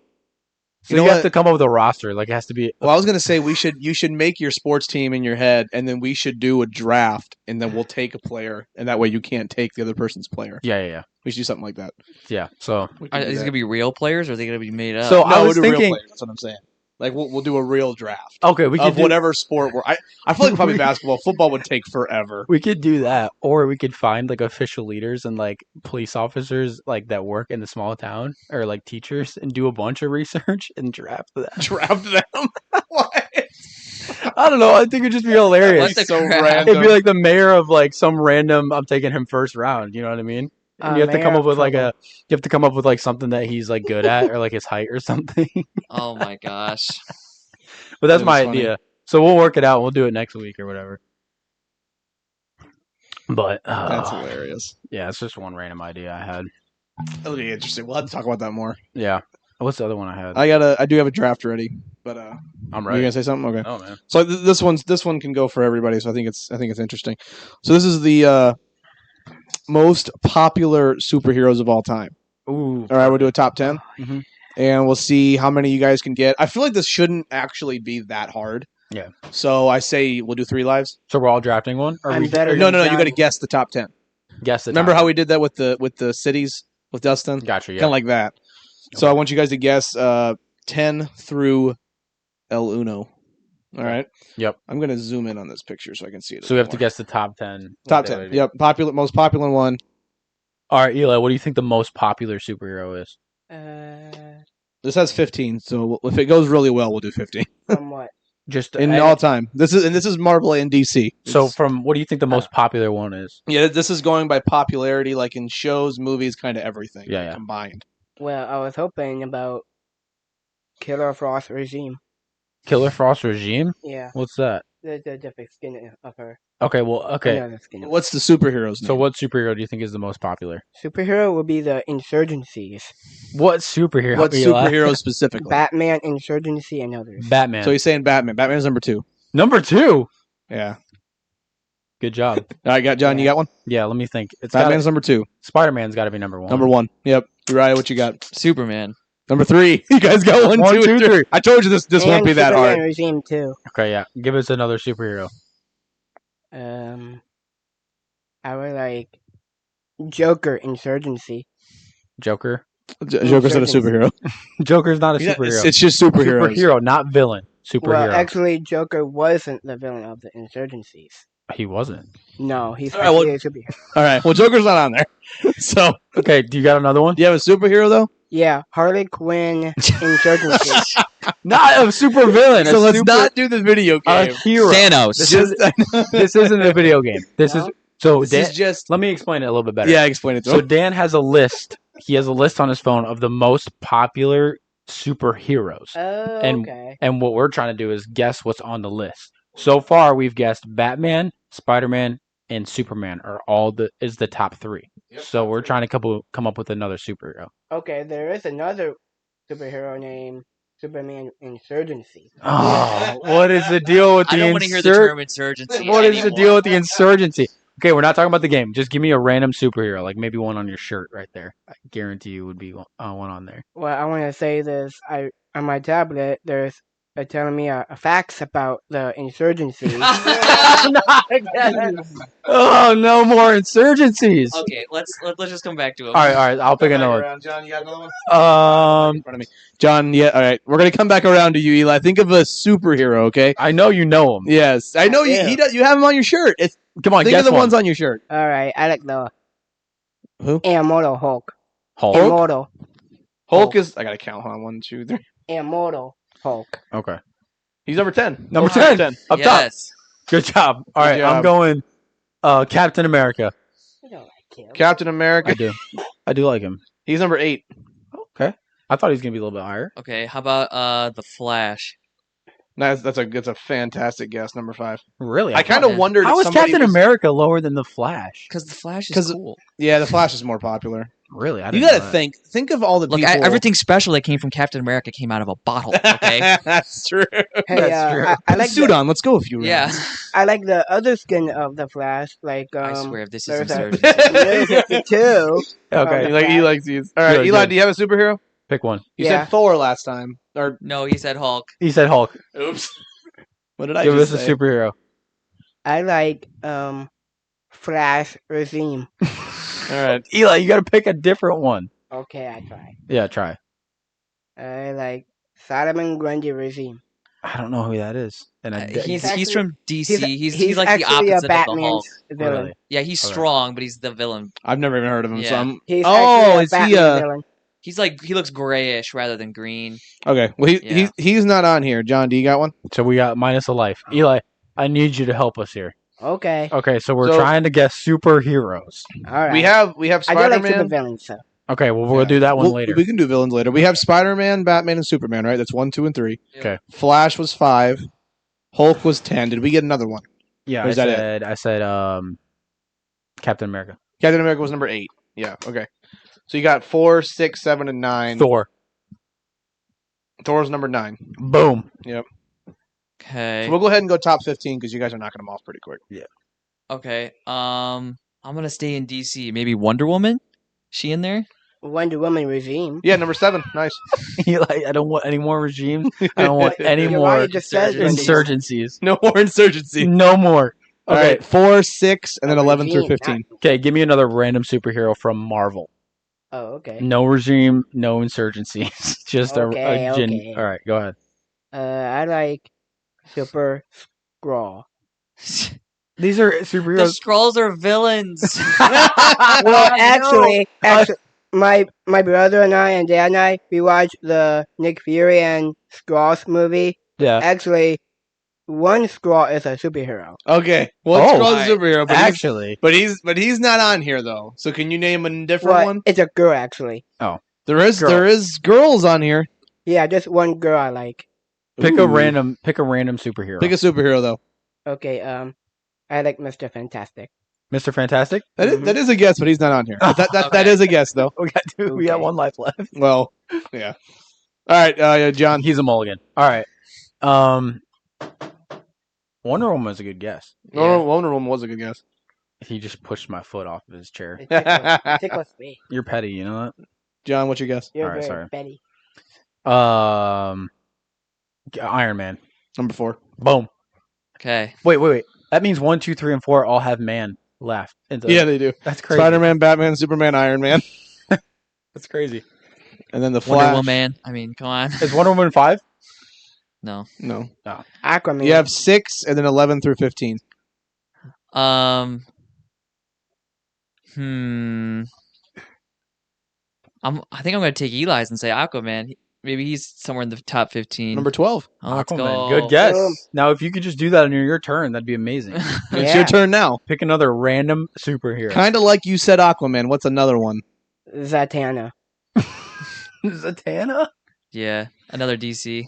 So You know you have what? to come up with a roster. Like it has to be. Well, I was gonna say you should make your sports team in your head, and then we should do a draft, and then we'll take a player, and that way you can't take the other person's player. Yeah. We should do something like that. Yeah. So We can Are do these that. gonna be real players, or are they gonna be made up? So No, I we'll was do real thinking. players. That's what I'm saying. Like we'll do a real draft Okay, we could of do whatever sport I feel like probably basketball, football would take forever. We could do that, or we could find like official leaders and like police officers like that work in the small town, or like teachers, and do a bunch of research and draft that. Draft them. What? I don't know. I think it'd just be hilarious. What the so crap? random. It'd be like the mayor of like some random. I'm taking him first round. You know what I mean? And you have to come Mayor up with of like trouble. you have to come up with like something that he's like good at, or like his height or something. Oh my gosh. But that's That my was funny. idea. So we'll work it out. We'll do it next week or whatever. But That's hilarious. yeah, it's just one random idea I had. That'll be interesting. We'll have to talk about that more. Yeah. What's the other one I had? I do have a draft ready, but I'm you ready. gonna say something? Okay. Oh man. So this one can go for everybody. So I think it's interesting. So this is the most popular superheroes of all time. Ooh. All right, we'll do a top 10, Mhm. and we'll see how many you guys can get. I feel like this shouldn't actually be that hard. Yeah. So I say we'll do 3 lives. So we're all drafting one? Or I'm we better No, than you got to Johnny. guess the top 10. guess the Remember top how one. we did that with the cities with Dustin? Gotcha, yeah. Kind of like that. So I want you guys to guess 10 through El Uno. All right. Yep. I'm gonna zoom in on this picture so I can see it. a So we bit have to more. guess the top 10. Top what they 10. would be. Yep. Most popular one. All right, Eli, what do you think the most popular superhero is? This has 15. So if it goes really well, we'll do 15 Somewhat. Just in all time. This is Marvel and DC. So It's- from what do you think the most popular one is? yeah, this is going by popularity, like in shows, movies, kind of everything. Yeah. Combined. Well, I was hoping about Killer Frost Regime. Killer Frost Regime? Yeah, What's that? the different skin of her. Okay. Another skin of What's the superheroes? So name? what superhero do you think is the most popular? Superhero would be the Insurgencies. What superhero? What Eli? superheroes specifically? Batman, Insurgency, and others. Batman. So he's saying Batman. Batman's number 2. Number 2. Yeah. Good job. All right, got John. You Yeah. got one. Yeah, let me think. It's Batman's number 2. Spider-Man's got to be number 1. Number 1. Yep. Uriah, what you got? Superman. Number 3. You guys got 1, 1, 2, 2, 3. I told you this won't And be that Superman hard. Regime too. Okay, yeah. Give us another superhero. I would like Joker Insurgency. Joker. Joker's not a superhero. Joker's not a Yeah, superhero. it's just superheroes. Superhero, not villain. Superhero. Well, actually, Joker wasn't the villain of the Insurgencies. He wasn't. No, he's All right, well- actually a superhero. All right. Well, Joker's not on there. So, Okay, do you got another one? do you have a superhero though? Yeah, Harley Quinn Insurgency. Not a super villain. So a let's super, not do the video a game. hero. Thanos. This, Just this isn't a video game. This No? is so. this Dan, is just let me explain it a little bit better. yeah. Explain it to So him. Dan has a list. He has a list on his phone of the most popular superheroes. Oh, And okay. and what we're trying to do is guess what's on the list. So far, we've guessed Batman, Spider-Man, and Superman are all the top 3. So we're trying to come up with another superhero. Okay, there is another superhero named Superman Insurgency. Oh, what is the deal with I the don't want to hear the term insurgency. What is the anymore. deal with the insurgency? Okay, we're not talking about the game. Just give me a random superhero, like maybe one on your shirt right there. I guarantee you would be one on there. Well, I want to say this. On my tablet, there's telling me facts about the insurgency. Not again. Oh, no more insurgencies. Okay, let's just come back to him. All right. I'll pick another one. John, you got another one? Um, In front of me. John, yeah, all right. We're gonna come back around to you, Eli. Think of a superhero, okay? I know you know him. Yes, I know you. Yeah. He does. You have him on your shirt. Come on, Think guess of the one. ones on your shirt. All right, I like the Who? Immortal Hulk. Hulk. Immortal. Hulk is. I gotta count. Hold on. 1, 2, 3. Immortal Hulk. Okay. He's number 10. Number Hulk's 10. Up top. Yes. Good job. All right, I'm job. going Captain America. You don't like him. Captain America. I do. I do like him. He's number 8. Okay. I thought he was going to be a little bit higher. Okay, how about the Flash? That's a fantastic guess. Number 5. Really? I kind of yeah. wondered. How if is somebody Captain was- America lower than the Flash? Because the Flash is 'Cause- cool. Yeah, the Flash is more popular. Really? I You didn't gotta know that. think of all the Look, people. everything special that came from Captain America came out of a bottle. Okay. That's true. Hey, That's true. I Put like a suit the, on. Let's go a few rounds. yeah. I like the other skin of the Flash. Like I swear, this is there's a- insurgency. New 52. Okay. You like he likes these. All right, Good, Eli. good. Do you have a superhero? Pick one. You Yeah. said Thor last time. Or No, he said Hulk. He said Hulk. oops. What did I Give us just a say? superhero. I like Flash Regime. All right. Eli, you got to pick a different one. Okay, I try. Yeah, try. I like Solomon Grundy Regime. I don't know who that is. And He's actually- from DC. He's like the actually a opposite of the Hulk. Batman's villain. Really? Yeah, he's Okay. strong, but he's the villain. I've never even heard of him. So Yeah. I'm He's Oh, actually a is he, Batman villain. He's like he looks grayish rather than green. okay. Well, Yeah. he's not on here. John, do you got one? So we got minus a life. Eli, I need you to help us here. Okay, Okay, so we're So- trying to guess superheroes. all right. We have I do Spider like Man. super villains, so. Okay, well, we'll do that one later. We can do villains later. We have Spider Man, Batman, and Superman. Right? That's 1, 2, and 3. Okay. Flash was 5. Hulk was 10. Did we get another one? Yeah, Or is that it? I said Captain America. Captain America was number 8. Yeah. Okay. So you got 4, 6, 7, and 9. Thor. Thor's number 9. Boom. Okay. So we'll go ahead and go top 15 because you guys are knocking them off pretty quick. Okay. I'm gonna stay in DC. Maybe Wonder Woman. She in there? Wonder Woman Regime. Yeah, number 7. Nice. Eli, I don't want any more regimes. I don't want any You're more right, it just says insurgencies. No more insurgency. No more. All Okay. right, 4, 6, and then A 11 through regime, 15. Okay, give me another random superhero from Marvel. Oh, okay. No regime, no insurgencies. Just Okay, a gen. okay. All right, go ahead. I like Super Scrawl. These are The superheroes. Skrulls are villains. Well, actually, my brother and I and Dad and I, we watched the Nick Fury and Skrulls movie. Yeah. Actually, one Skrull is a superhero. Okay. Well, Oh, Skrull's a superhero, Actually, but he's not on here though. So can you name a different Well, one? it's a girl, actually. There is girl. girls on here. Yeah, just one girl I like. pick Ooh. a random superhero. Pick a superhero though. Okay, I like Mr. Fantastic. Mr. Fantastic. That is a guess, but he's not on here. But that Okay. is a guess though. We got two. We got Okay. one life left. Well, yeah. All right, yeah, John. He's a mulligan. All right. Wonder Woman was a good guess. Yeah. Wonder Woman was a good guess. He just pushed my foot off of his chair. It tickles me. You're petty, you know John, what's your guess? You're Alright, very sorry. petty. that? Iron Man. Number 4. Boom. Okay. Wait. That means 1, 2, 3, and 4 all have man left. Yeah, they do. That's crazy. Spider-Man, Batman, Superman, Iron Man, That's crazy. and then the Wonder Flash. Woman. I mean, come on. Is Wonder Woman 5? No. No, Aquaman. you have 6, and then 11 through 15. Hmm. I think I'm gonna take Eli's and say Aquaman. Maybe he's somewhere in the top 15. Number 12. Oh, let's Aquaman. go. Good guess. Boom. Now, if you could just do that on your turn, that'd be amazing. It's your turn now. Pick another random superhero. Kind of like you said Aquaman. What's another one? Zatanna. Zatanna? Yeah, another DC.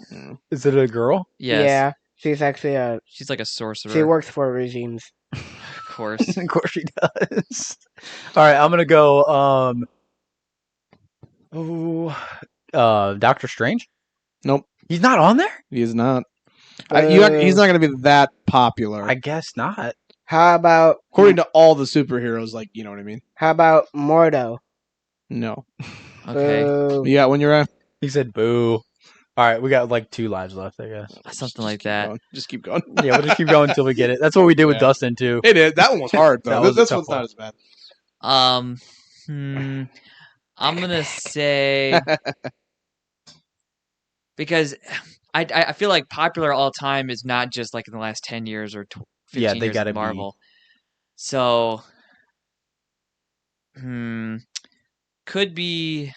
Is it a girl? Yes. Yeah, she's actually She's like a sorcerer. she works for regimes. Of course. Of course she does. All right, I'm gonna go. Doctor Strange. Nope, He's not on there. he is not. Uh, He's not going to be that popular. I guess not. How about According to all the superheroes, like, you know what I mean? how about Mordo? No. Okay. Boo. Yeah, when you're at. He said boo. All right, we got like 2 lives left, I guess. Something like that. Just keep going. Yeah, we'll just keep going until we get it. That's what we did with Yeah. Dustin too. It is. That one was hard, That though. was a This tough one's one. not as bad. I'm gonna say because I feel like popular all time is not just like in the last 10 years or 15 Yeah, they years gotta of be- Marvel. So, could be.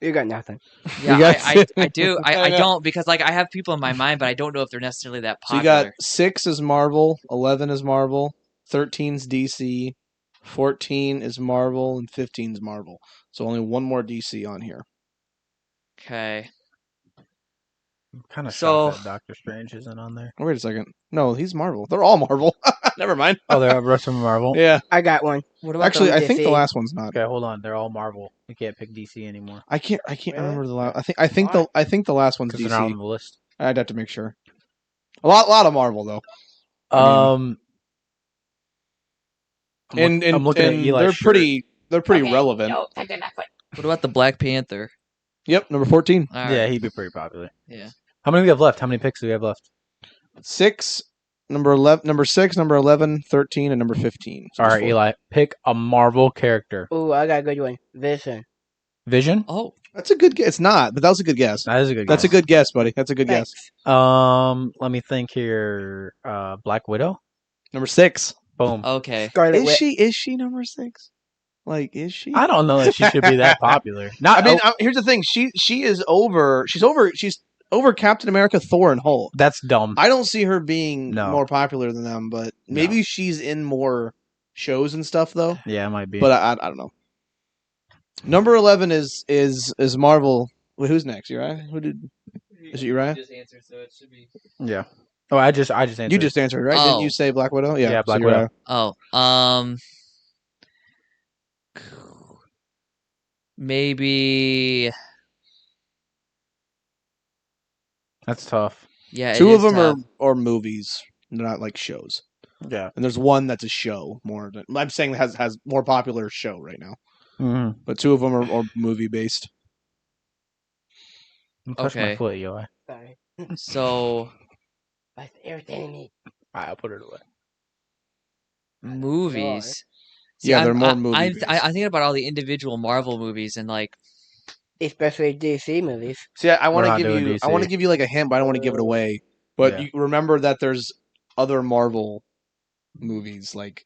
You got nothing. Yeah, got I do. I I know. don't because like I have people in my mind, but I don't know if they're necessarily that So you popular. got 6 is Marvel, 11 is Marvel, 13's DC, 14 is Marvel, and 15 is Marvel. So only one more DC on here. Okay. I'm kind of So- shocked that Doctor Strange isn't on there. Oh, wait a second. No, he's Marvel. They're all Marvel. Never mind. Oh, they're the rest of them Marvel. Yeah. I got one. What about Actually, the I think the DC? last one's not. Okay, hold on. They're all Marvel. You can't pick DC anymore I can't Really? remember the last. I think the last one's because they're not on DC. the list. I'd have to make sure. A lot of Marvel though. I'm looking at and Eli's they're shirt. pretty relevant. what about the Black Panther? Yep, number 14. All Yeah, right. he'd be pretty popular. Yeah. How many do we have left? How many picks do we have left? 6, number 11, number 6, number 11, 13, and number 15. So All just right, 4. Eli, pick a Marvel character. Ooh, I got a good one. Vision. Vision. Oh, That's a good guess. It's not, but that was a good guess. That is a good. That's a guess. good guess, buddy. That's a good guess. Thanks. Let me think here. Black Widow. Number 6. Boom. okay. Scarlet Witch. Is she number 6? Like, is she? I don't know that she should be that popular. Not. I mean, here's the thing. She is over. She's over Captain America, Thor, and Hulk. that's dumb. I don't see her being No. more popular than them, but maybe she's in more shows and stuff though. Yeah, it might be. But I don't know. Number 11 is Marvel. Wait, who's next? Uriah? Is it Uriah? Just answered, so it should be. yeah. Oh, I just answered. You just answered, right? Oh. Didn't you say Black Widow? Yeah, so Black Uriah. Widow. Oh, maybe. That's tough. Yeah, it 2 of is them tough. are movies, they're not like shows. Yeah. And there's one that's a show more than I'm saying has more popular show right now. Mm-hmm. But 2 of them are movie based. Touch my Okay. foot, Eli. Sorry. So That's irritating me. I'll put it away. movies. Yeah, they're more I'm movie-based. thinking about all the individual Marvel movies and like. Especially DC movies. See, I want We're to not give doing you. I DC. want to give you like a hint, but I don't want to give it away. But Yeah. you remember that there's other Marvel movies, like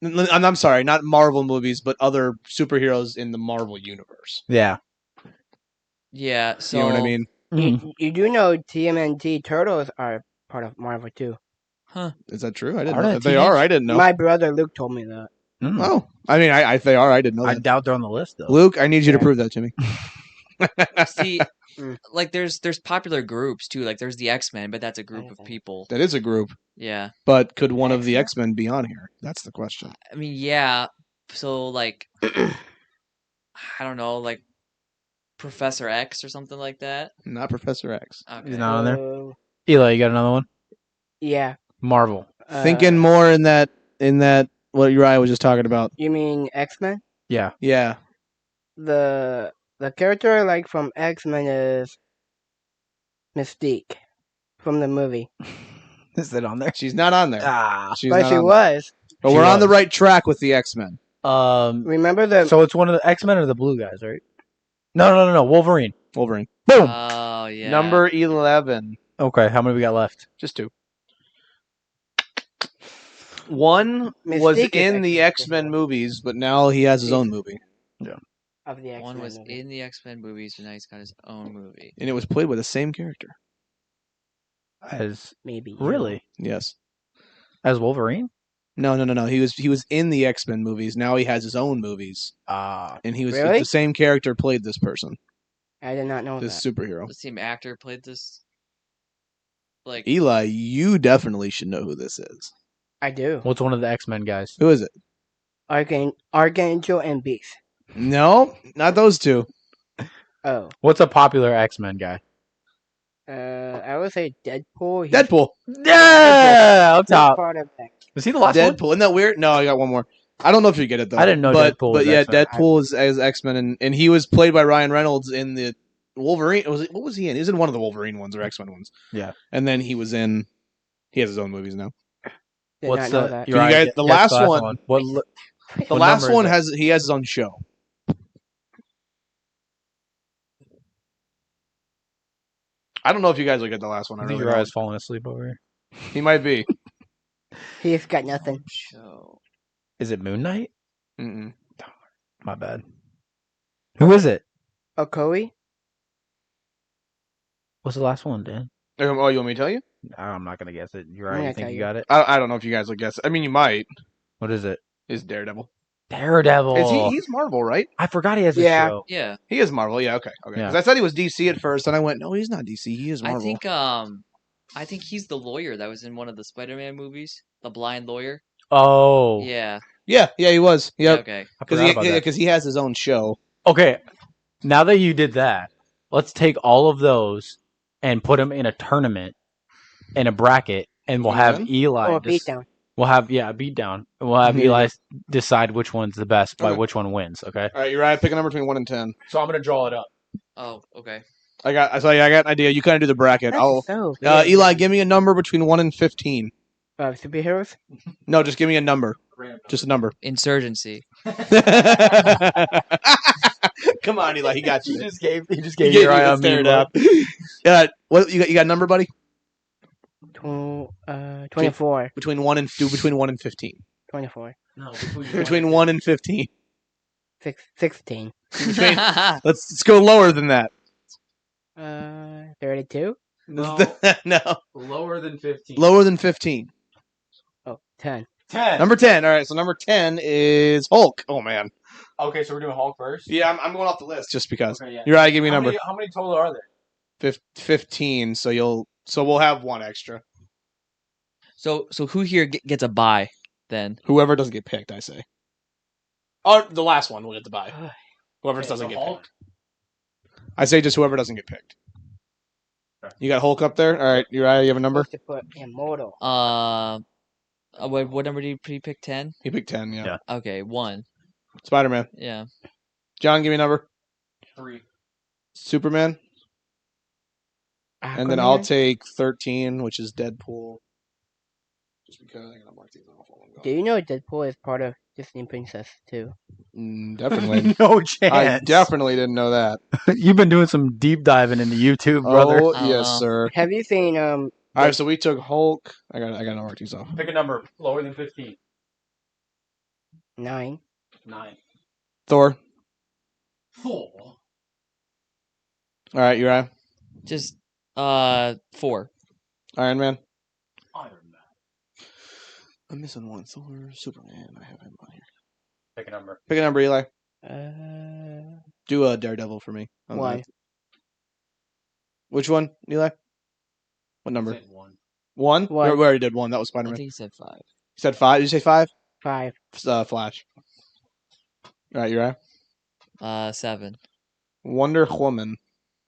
I'm sorry, not Marvel movies, but other superheroes in the Marvel universe. Yeah. Yeah, so You know what I mean? You do know TMNT Turtles are part of Marvel too. Is that true? I didn't Are know. they If they are, I didn't know. My brother Luke told me that. Mm. Oh, I mean, if they are, I didn't know I that. doubt they're on the list though. Luke, I need you to Yeah. prove that to me. see, Mm. like there's popular groups too. Like there's the X-Men, but that's a group of Understand. people. That is a group, Yeah, but could one of the X-Men? X-Men be on here? That's the question. I mean, yeah. So like, I don't know, like Professor X or something like that. Not Professor X. Okay. He's not on there. Uh, Eli, you got another one? yeah. Marvel. Thinking more in that what Uriah was just talking about. You mean X-Men? Yeah. Yeah. The character I like from X-Men is Mystique from the movie. Is that on there? She's not on there. Ah. She's But not she on there. was. But She we're on the was. right track with the X-Men. Remember the So it's one of the X-Men or the blue guys, right? No. Wolverine. Wolverine. Boom. Oh yeah. Number 11. Okay, how many we got left? Just 2. One was Mystique is in the X-Men X-Men movies, but now he has his own movie. of the X-Men One was movie. in the X-Men movies, and now he's got his own movie. And it was played by the same character. As Maybe you. really Yes. as Wolverine. No. He was in the X-Men movies. Now he has his own movies. And he was Really? the same character played this person, I did not know this that. superhero. The same actor played this. Like, Eli, you definitely should know who this is. I do. What's one of the X-Men guys? Who is it? Archangel and Beast. No, not those two. Oh. What's a popular X-Men guy? I would say Deadpool. He's Deadpool. Yeah, up big top. part of that. Was he the last one? Deadpool. Isn't that weird? No, I got one more. I don't know if you get it though. I didn't know but, Deadpool But was yeah, X-Men. Deadpool is as X-Men, and he was played by Ryan Reynolds in the Wolverine. What was he in? He was in one of the Wolverine ones or X-Men ones. Yeah. And then he has his own movies now. Did What's not know the? that. you guys- the guess last one- What? The What last number is one it? he has his own show. I don't know if you guys will get the last one. I I think really Uriah's don't. falling asleep over here. He might be. He's got nothing. show. Is it Moon Knight? Mm-mm. My bad. Who is it? Okoye? What's the last one, Dan? Oh, you want me to tell you? I'm not gonna guess it. I'm Uriah, gonna you think tell you you. got it? I don't know if you guys will guess. I mean, you might. What is it? Is Daredevil? Daredevil. Is he's Marvel, right? I forgot he has a Yeah. show. Yeah, He is Marvel. Yeah, okay. Yeah. Because I thought he was DC at first, and I went, no, he's not DC. He is Marvel. I think he's the lawyer that was in one of the Spider-Man movies, the blind lawyer. Oh. Yeah. Yeah, he was. Yeah. Yep. Okay. I forgot about that. Because he has his own show. Okay, now that you did that, let's take all of those and put them in a tournament, in a bracket, and we'll have Eli. Or a beatdown. We'll have a beatdown. And we'll have Yeah. Eli decide which one's the best by Okay. which one wins. Okay. All right, Uriah, pick a number between 1 and 10. So I'm gonna draw it up. Oh, okay. I got an idea. You kind of do the bracket. That's so weird. Eli, give me a number between 1 and 15. Superheroes? No, just give me a number. Just a number. Insurgency. Come on, Eli. He got you. He just gave He gave Uriah you a the stare mean down. look. What you got a number, buddy? 24. Between 1 and 15. 24. No, Between 1 and 15. 16. Between, let's go lower than that. 32? No. No. Lower than 15. Lower than 15. Oh, 10. 10. Number 10. All right, so number 10 is Hulk. Oh, man. Okay, so we're doing Hulk first. Yeah, I'm going off the list just because. Okay, yeah. Uriah, give me a number. How many total are there? 15, so we'll have one extra. So who here gets a bye then? Whoever doesn't get picked, I say. Oh, the last one will get the bye. Whoever doesn't get picked. I say just whoever doesn't get picked. You got Hulk up there? All right, Uriah, you have a number? Supposed to put Immortal. What number did he pick? 10? He picked 10, yeah. Okay, 1. Spider-Man. Yeah. John, give me a number. 3. Superman. And then I'll Aquaman? take 13, which is Deadpool. Just because I'm going to mark these off while I'm Do going. you know Deadpool is part of Disney Princess too? Definitely. No chance. I definitely didn't know that. You've been doing some deep diving into YouTube, brother. Oh, I don't yes, know. sir. Have you seen All right, so we took Hulk. I got to mark these off. Pick a number lower than 15. 9? 9. Thor. 4. All right, Uriah. Just 4. Iron Man. Iron Man. I'm missing one. Thor, Superman. I have him on here. Pick a number. Pick a number, Eli. Uh, Do a Daredevil for me. on Why? that. Which one, Eli? What number? Say 1. One? One. We already did one. That was I Spider-Man. think he said 5. You said 5? Did you say 5? 5. Flash. All right, Uriah. 7. Wonder Woman.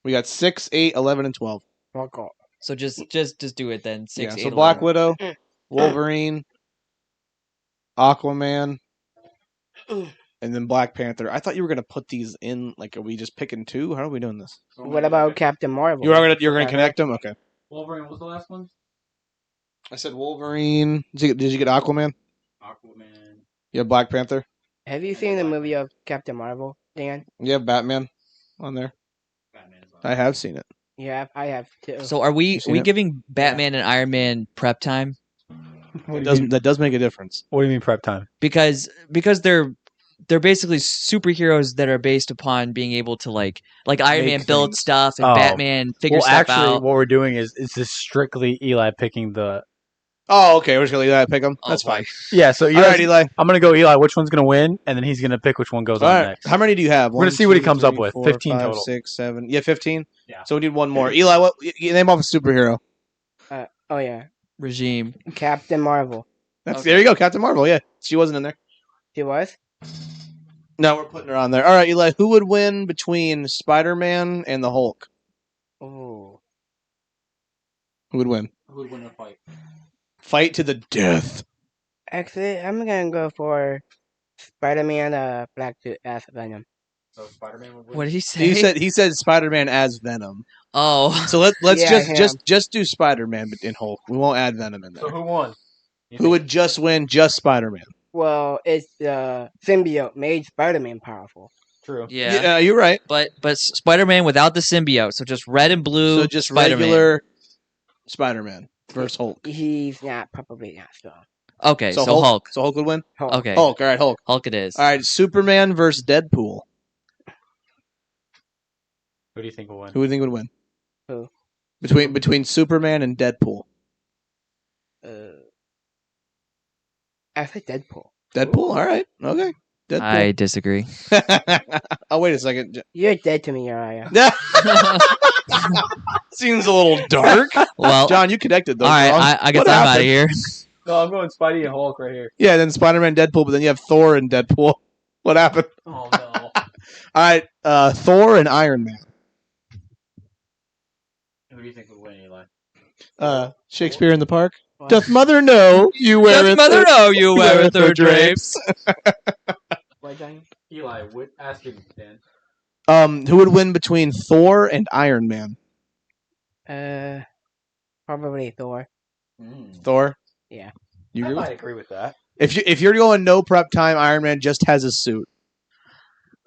We got 6, 8, 11, and 12. Fuck off. So just do it then. 6, Yeah, 8, so 11. Black Widow, Wolverine, Aquaman, and then Black Panther. I thought you were gonna put these in. Like, are we just picking 2? How are we doing this? What about Captain Marvel? You're gonna Okay. connect them? Okay. Wolverine was the last one? I said Wolverine. Did you get Aquaman? Aquaman. You have Black Panther. Have you seen the movie of Captain Marvel, Dan? You have Batman on there. Batman's on. I have seen it. Yeah, I have too. So are we You seen it? giving Batman and Iron Man prep time? That does make a difference. What do you mean prep time? because they're basically superheroes that are based upon being able to like Iron Make Man build things. stuff and Oh. Batman figure Well, stuff actually, out. what we're doing is this strictly Eli picking the. Oh, okay. We're just gonna leave that pick 'em. Oh, That's boy. fine. Yeah, so All right, Eli. I'm gonna go Eli. Which one's gonna win, and then he's gonna pick which one goes All on right. next. How many do you have? We're gonna 1, see what he 2, comes up 3, with. 4, 15 5, total. 6, 7. Yeah, 15. Yeah. So we need one more. Eli, what? You name off a superhero. Oh yeah, Regime. Captain Marvel. There you go, Captain Marvel. Yeah, she wasn't in there. She was. No, we're putting her on there. All right, Eli. Who would win between Spider-Man and the Hulk? Oh. Who would win? Who would win a fight? Fight to the death. Actually, I'm gonna go for Spider-Man, Black Suit as Venom. So Spider-Man would win. What did he say? He said Spider-Man as Venom. Oh, So let's Yeah, just do Spider-Man in Hulk. We won't add Venom in there. So who won? Who would just win? Just Spider-Man. Well, it's the symbiote made Spider-Man powerful. True. yeah. You're right. But Spider-Man without the symbiote, so just red and blue. So just Spider-Man. regular Spider-Man versus Hulk. He's probably not strong. Okay, so Hulk. Hulk. So Hulk would win. Hulk. Okay, Hulk. All right, Hulk. Hulk it is. All right, Superman versus Deadpool. Who do you think will win? Who would you think would win? Who? Between Superman and Deadpool. I said Deadpool. Deadpool. All right. Okay. Deadpool. I disagree. Oh, wait a second. You're dead to me, Uriah. Seems a little dark. Well, John, you connected those. all right, wrong. I guess What I'm out of happened? here. No, I'm going Spidey and Hulk right here. Yeah, then Spider-Man, Deadpool, but then you have Thor and Deadpool. What happened? Oh no. All right, Thor and Iron Man. Who do you think would win, Eli? Shakespeare in the Park. What? Doth mother know you wear Does mother know you wear her drapes? What, Johnny? Eli, ask him, Dan. Who would win between Thor and Iron Man? Probably Thor. Thor. Yeah. You I agree? might agree with that. If you're going no prep time, Iron Man just has his suit.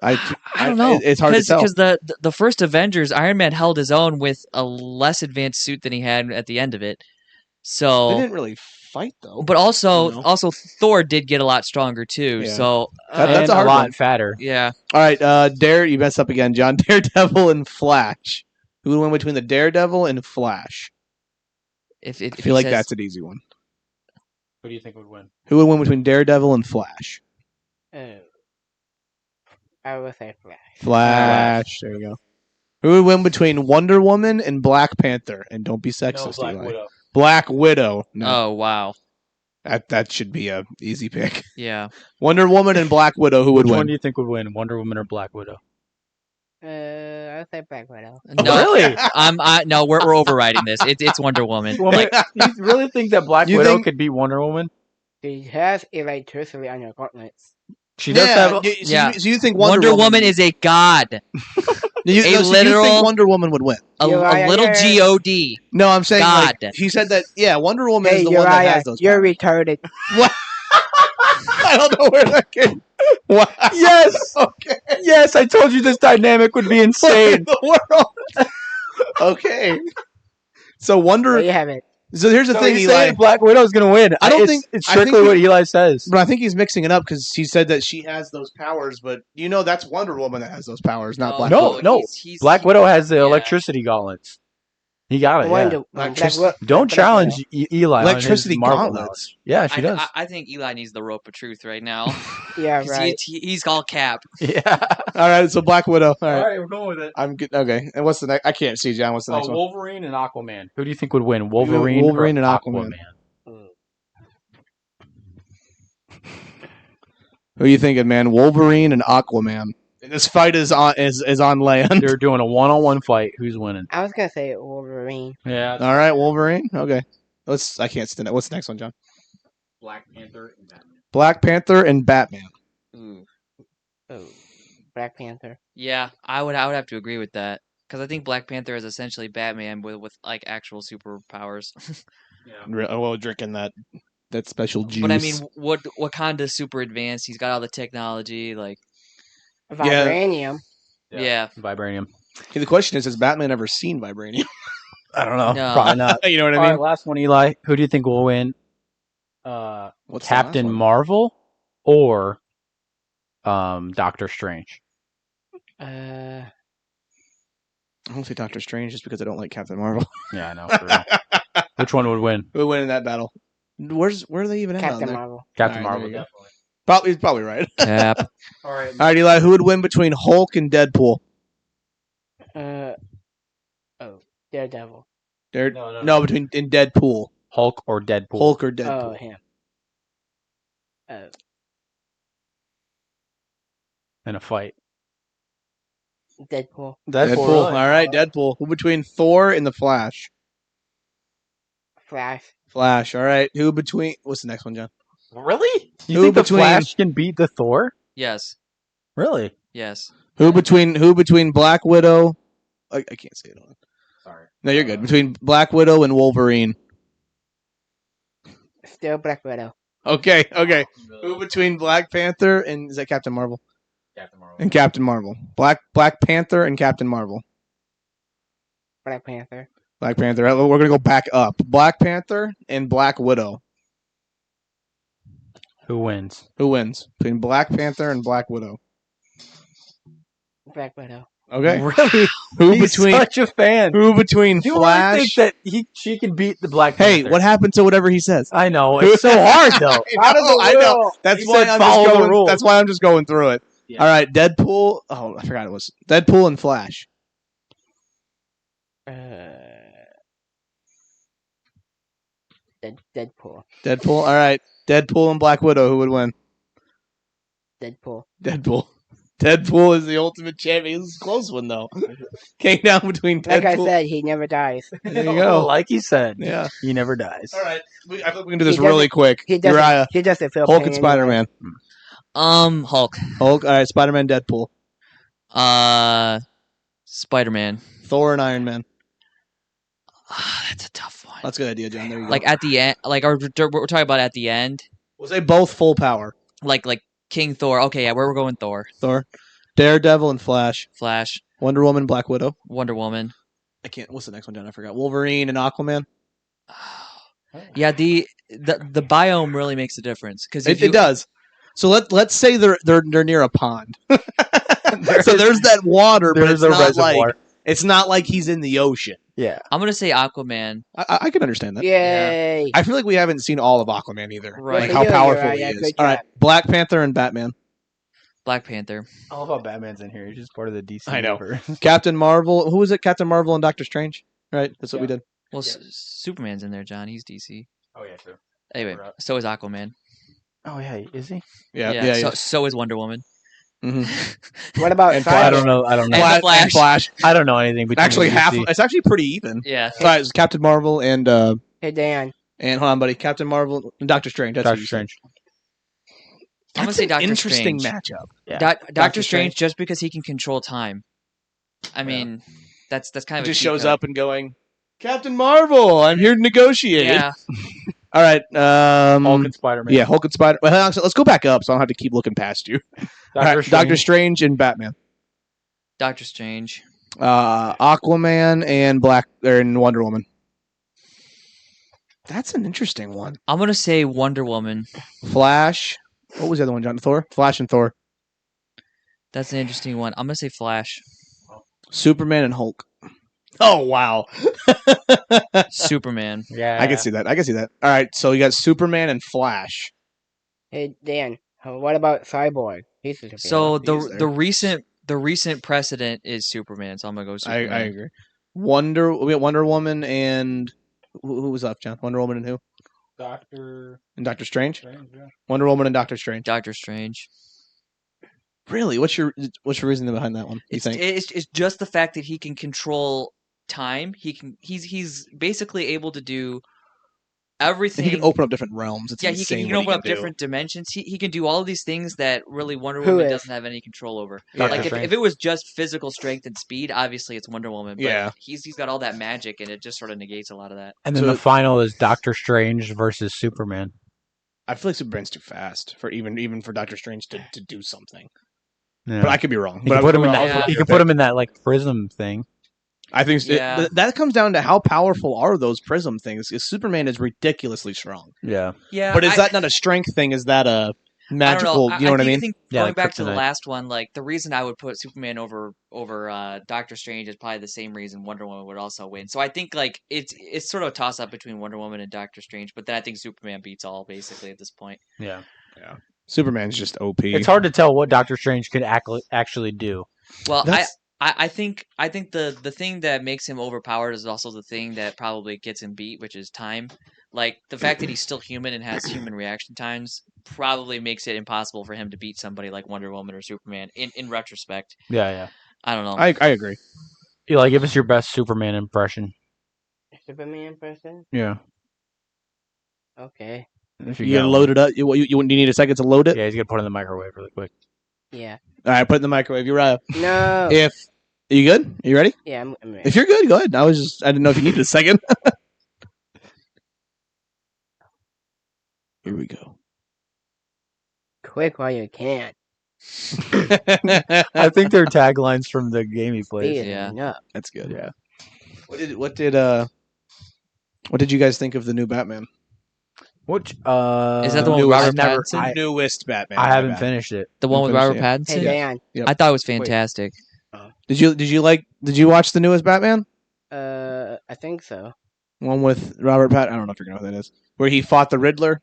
I don't know. It's hard to tell. Because the first Avengers, Iron Man held his own with a less advanced suit than he had at the end of it. They So, didn't really fight though. but also You know? also Thor did get a lot stronger too. Yeah. So That's And a hard lot one. fatter. yeah, All right, you messed up again, John. Daredevil and Flash. Who would win between the Daredevil and Flash? if I he feel like says- that's an easy one. Who do you think would win? Who would win between Daredevil and Flash? I would say Flash. Flash. There you go. Who would win between Wonder Woman and Black Panther? And don't be sexist, Black Eli. Widow. Black Widow. No, Oh wow, that should be a easy pick. yeah. Wonder Woman and Black Widow. Who would Which one win? do you think would win, Wonder Woman or Black Widow? I would say Black Widow. No, really? No, we're overriding this. It's Wonder Woman. Well, you really think that Black You Widow think- could beat Wonder Woman? She has electricity on her gauntlets. She does have. So you think Wonder Woman is a god, You a think literal- Wonder Woman would win? a Uriah, little you're- god. No, I'm saying like, God. he said that. Yeah, Wonder Woman Hey, is the one that Uriah, has those. you're powers. retarded. I don't know where that came. Wow. Yes. Okay. Yes, I told you this dynamic would be What in insane. the world? Okay. So There you have it. So here's the So thing, he's Eli. saying Black Widow's going to win. I don't It's- think- it's I think strictly he- what Eli says. But I think he's mixing it up because he said that she has those powers, but that's Wonder Woman that has those powers, not Black No, Widow. no. Black He- Widow has the yeah. electricity gauntlets. He got it. Wonder- Yeah. Black Just- Widow- Don't Black challenge Widow. Eli. Electricity on his Marvel gauntlets. knowledge. Yeah, she does. I think Eli needs the rope of truth right now. Yeah, 'Cause right. he's all cap. yeah. All right, so Black Widow. All All right, right, we're going with it. I'm good. Okay, and what's the next? I can't see, John. What's the next one? Wolverine and Aquaman. Who do you think would win? Wolverine, Wolverine or and Aquaman. Who are you thinking, man? Wolverine and Aquaman. And this fight is on land. They're doing a one-on-one fight. Who's winning? I was gonna say Wolverine. Yeah. All right, Wolverine. Okay, I can't stand it. What's the next one, John? Black Panther and Batman. Black Panther and Batman. Ooh. Oh, Black Panther. Yeah, I would have to agree with that because I think Black Panther is essentially Batman with like actual superpowers. Well, drinking that special juice. But I mean, Wakanda's super advanced. He's got all the technology. Like, Vibranium. yeah. Vibranium. Hey, the question is, has Batman ever seen vibranium? I don't know. No. Probably not. You know what I All mean? right, last one, Eli. Who do you think will win? What's the Captain last one? Marvel or Doctor Strange. Uh, I don't say Doctor Strange just because I don't like Captain Marvel. Yeah, I know. For real. Which one would win? Who would win in that battle? Where are they even at on Captain there? Marvel. Captain All right, Marvel, there you go. definitely. He's probably right. Cap. All right. All right, Eli. Who would win between Hulk and Deadpool? Daredevil. No. Between in Deadpool, Hulk or Deadpool. Hulk or Oh, Deadpool. him. In a fight. Deadpool. Deadpool. really? All right, Deadpool. Who between Thor and the Flash? Flash. Flash. All right. Who between? What's the next one, John? Really? You Who think the between- Flash can beat the Thor? Yes. Really? Yes. Who between Black Widow? I can't say it on. Sorry. No, you're good. Between Black Widow and Wolverine. Still Black Widow. Okay. Who between Black Panther and is that Captain Marvel? Captain Marvel. And Captain Marvel. Black Panther and Captain Marvel. Black Panther. Black Panther. We're gonna go back up. Black Panther and Black Widow. Who wins? Who wins between Black Panther and Black Widow? Black Widow. Okay. Really? Who He's between such a fan. who between Do you Flash? really think that she can beat the Black Hey, Panther? what happened to whatever he says? I know. It's so hard, though. I know. That's He why said I'm follow just the going. rules. That's why I'm just going through it. Yeah. All right, Deadpool. Oh, I forgot it was Deadpool and Flash. Deadpool. Deadpool. All right, Deadpool and Black Widow. Who would win? Deadpool. Deadpool. Deadpool is the ultimate champion. This is a close one though. Came down between Deadpool. Like I said, he never dies. There you go. Like he said. Yeah. He never dies. All right. I think we can do this He doesn't- really quick. He doesn't. Uriah, He doesn't feel Hulk pain and Spider Man. Hulk. Hulk. All right, Spider Man, Deadpool, Spider-Man. Thor, and Iron Man. That's a tough one. That's a good idea, John. There you go. Like at the end, like we're talking about at the end, We'll say both full power. like King Thor. Okay, yeah, where we're going Thor, Thor, Daredevil, and Flash. Flash, Wonder Woman, Black Widow. Wonder Woman. I can't. What's the next one, John? I forgot. Wolverine and Aquaman. Yeah, the biome really makes a difference because It does. So let's say they're near a pond. So there's that water, but it's There's a not reservoir. like it's not like he's in the ocean. Yeah. I'm gonna say Aquaman. I can understand that. Yay! I feel like we haven't seen all of Aquaman either. Right. Like Good how for you, powerful Uriah. he is. Good All right, job. Black Panther and Batman. Black Panther. I love how Batman's in here. He's just part of the DC. I know. universe. Captain Marvel. Who was it? Captain Marvel and Doctor Strange. Right. That's what we did. Well, Yeah. Superman's in there, John. He's DC. Oh, yeah, true. Anyway, Right. so is Aquaman. Oh, yeah. Is he? Yeah. So is Wonder Woman. Mm-hmm. What about And Flash? I don't know. I don't know. And Flash. the Flash. I don't know anything. Between Actually, the half. DC. It's actually pretty even. Yeah. So it's Captain Marvel and Hey Dan. hold on, buddy. Captain Marvel and Doctor Strange. That's what Doctor you said. Strange. I'm gonna That's say an Doctor interesting Strange. matchup. Yeah. Doctor Strange. Strange, just because he can control time. I mean, that's kind of He a just cheat shows code. up and going, Captain Marvel, I'm here to negotiate. Yeah. All right. Hulk and Spider-Man. Yeah, Hulk and Spider. Well, actually, let's go back up, so I don't have to keep looking past you. All right, Doctor Strange and Batman. Doctor Strange. Aquaman and Wonder Woman. That's an interesting one. I'm gonna say Wonder Woman. Flash. What was the other one, John? Thor. Flash and Thor. That's an interesting one. I'm gonna say Flash. Superman and Hulk. Oh wow. Superman. Yeah. I can see that. All right, so you got Superman and Flash. Hey Dan. What about Cyborg? He's a superhero. So He's there. the recent precedent is Superman. So I'm gonna go I Superman. agree. We got Wonder Woman and who was up, John? Wonder Woman and who? Doctor And Doctor Strange. Strange. Yeah. Wonder Woman and Doctor Strange. Doctor Strange. Really? What's your reasoning behind that one? You think? It's just the fact that he can control time. He's basically able to do everything. He can open up different realms. It's yeah, he insane can what open up do. different dimensions. He can do all of these things that really Wonder Who Woman is? doesn't have any control over. Yeah. Like Strange. if it was just physical strength and speed, obviously it's Wonder Woman. But Yeah. he's got all that magic, and it just sort of negates a lot of that. And then So- the final is Doctor Strange versus Superman. I feel like Superman's too fast for even for Doctor Strange to do something. Yeah. But I could be wrong. You But can put him in I was that. wrong. You can put him in that like prism thing. I think Yeah. that comes down to how powerful are those prism things. Because Superman is ridiculously strong. Yeah. Yeah, But is that not a strength thing? Is that a magical? I don't know. You know what I think, mean? I think Yeah, going like back to the kryptonite. last one, like the reason I would put Superman over Doctor Strange is probably the same reason Wonder Woman would also win. So I think like it's sort of a toss up between Wonder Woman and Doctor Strange, but then I think Superman beats all basically at this point. Yeah. Superman's just OP. It's hard to tell what Doctor Strange could actually do. Well, That's I think the thing that makes him overpowered is also the thing that probably gets him beat, which is time. Like the fact that he's still human and has human reaction times probably makes it impossible for him to beat somebody like Wonder Woman or Superman. In retrospect, Yeah. I don't know. I agree. Eli, give us your best Superman impression. Superman person? Yeah. Okay. If You gotta got load one. it up. You need a second to load it. Yeah, he's gonna put it in the microwave really quick. Yeah. All right, put it in the microwave. Uriah. No. If are you good? Are you ready? Yeah, I'm ready. If you're good, go ahead. I didn't know if you needed a second. Here we go. Quick while you can. I think they're taglines from the game he plays. Speed Yeah. it up. That's good. Yeah. What did you guys think of the new Batman? Which Is that the one Newest- with Robert I've never- Pattinson? Newest Batman. I my haven't bad. finished it. The one with Finish Robert it. Pattinson? Hey, Dan. Yep. I thought it was fantastic. Did you watch the newest Batman? I think so. One with Robert Pattinson. I don't know if you know who that is. Where he fought the Riddler.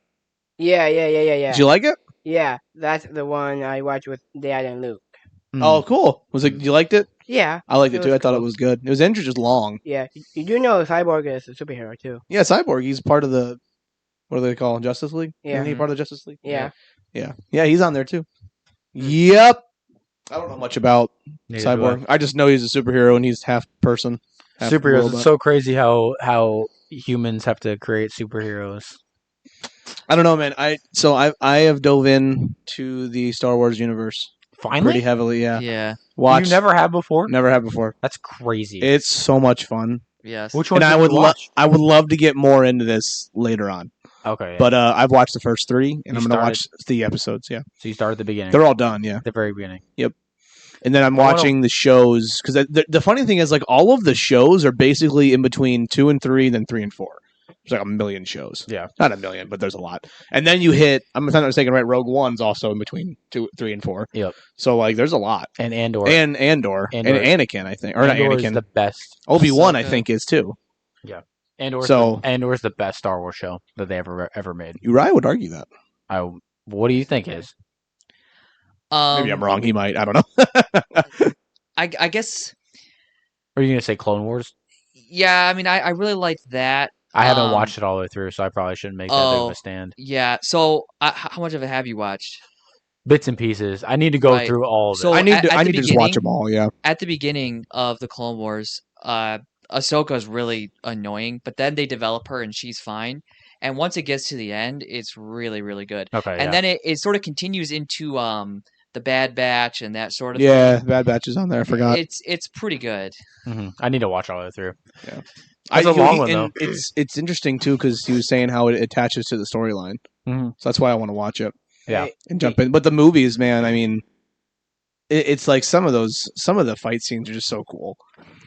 Yeah. Did you like it? Yeah, that's the one I watched with Dad and Luke. Oh, cool. You liked it? Yeah. I liked it It too. was I thought it cool. was good. It was just long. Yeah. You do know Cyborg is a superhero too. Yeah, Cyborg. He's part of the what do they call it? Justice League? Yeah. Isn't he part of the Justice League? Yeah. Yeah. He's on there too. Yep. I don't know much about Neither do I. Cyborg. I just know he's a superhero and he's half person, half Superheroes. robot. It's so crazy how humans have to create superheroes. I don't know, man. I have dove in to the Star Wars universe pretty Finally, heavily. Yeah. Yeah. Watch. you never have before. Never have before. That's crazy. It's so much fun. Yes. Which one And did you watch? I would love to get more into this later on. Okay, yeah. But I've watched the first 3 and You I'm going to started- watch the episodes, yeah. so you start at the beginning. They're all done, yeah. the very beginning. And then I'm I wanna- watching the shows cuz the funny thing is like all of the shows are basically in between 2 and 3 then 3 and 4. There's like a million shows. Yeah. Not a million, but there's a lot. And then you hit I'm not mistaken, right? Rogue One's also in between 2, 3 and 4. Yep. So like there's a lot. And Andor. And Andor and Anakin, I think. Or not Andor is Anakin. the best. Obi-Wan I Ahsoka. think is too. Andor is the best Star Wars show that they ever made. Uriah would argue that. What do you think is? Maybe I'm wrong. He might. I don't know. I guess. Are you gonna say Clone Wars? Yeah. I mean, I really liked that. I haven't Um, watched it all the way through, so I probably shouldn't make that big of Oh. a stand. Yeah. So, how much of it have you watched? Bits and pieces. I need to go Right. through all of So- it. I need at to the just watch beginning- them all, yeah. At the beginning of the Clone Wars, Ahsoka's really annoying, but then they develop her and she's fine. And once it gets to the end, it's really, really good. Okay, And then it sort of continues into the Bad Batch and that sort of Yeah, thing. Bad Batch is on there. I forgot. It's pretty good. I need to watch all the way through. I, It's a long one, and it's interesting too because he was saying how it attaches to the storyline. Mhm. So that's why I want to watch it Yeah. Hey, and jump in. But the movies, man, I mean, it's like some of the fight scenes are just so cool.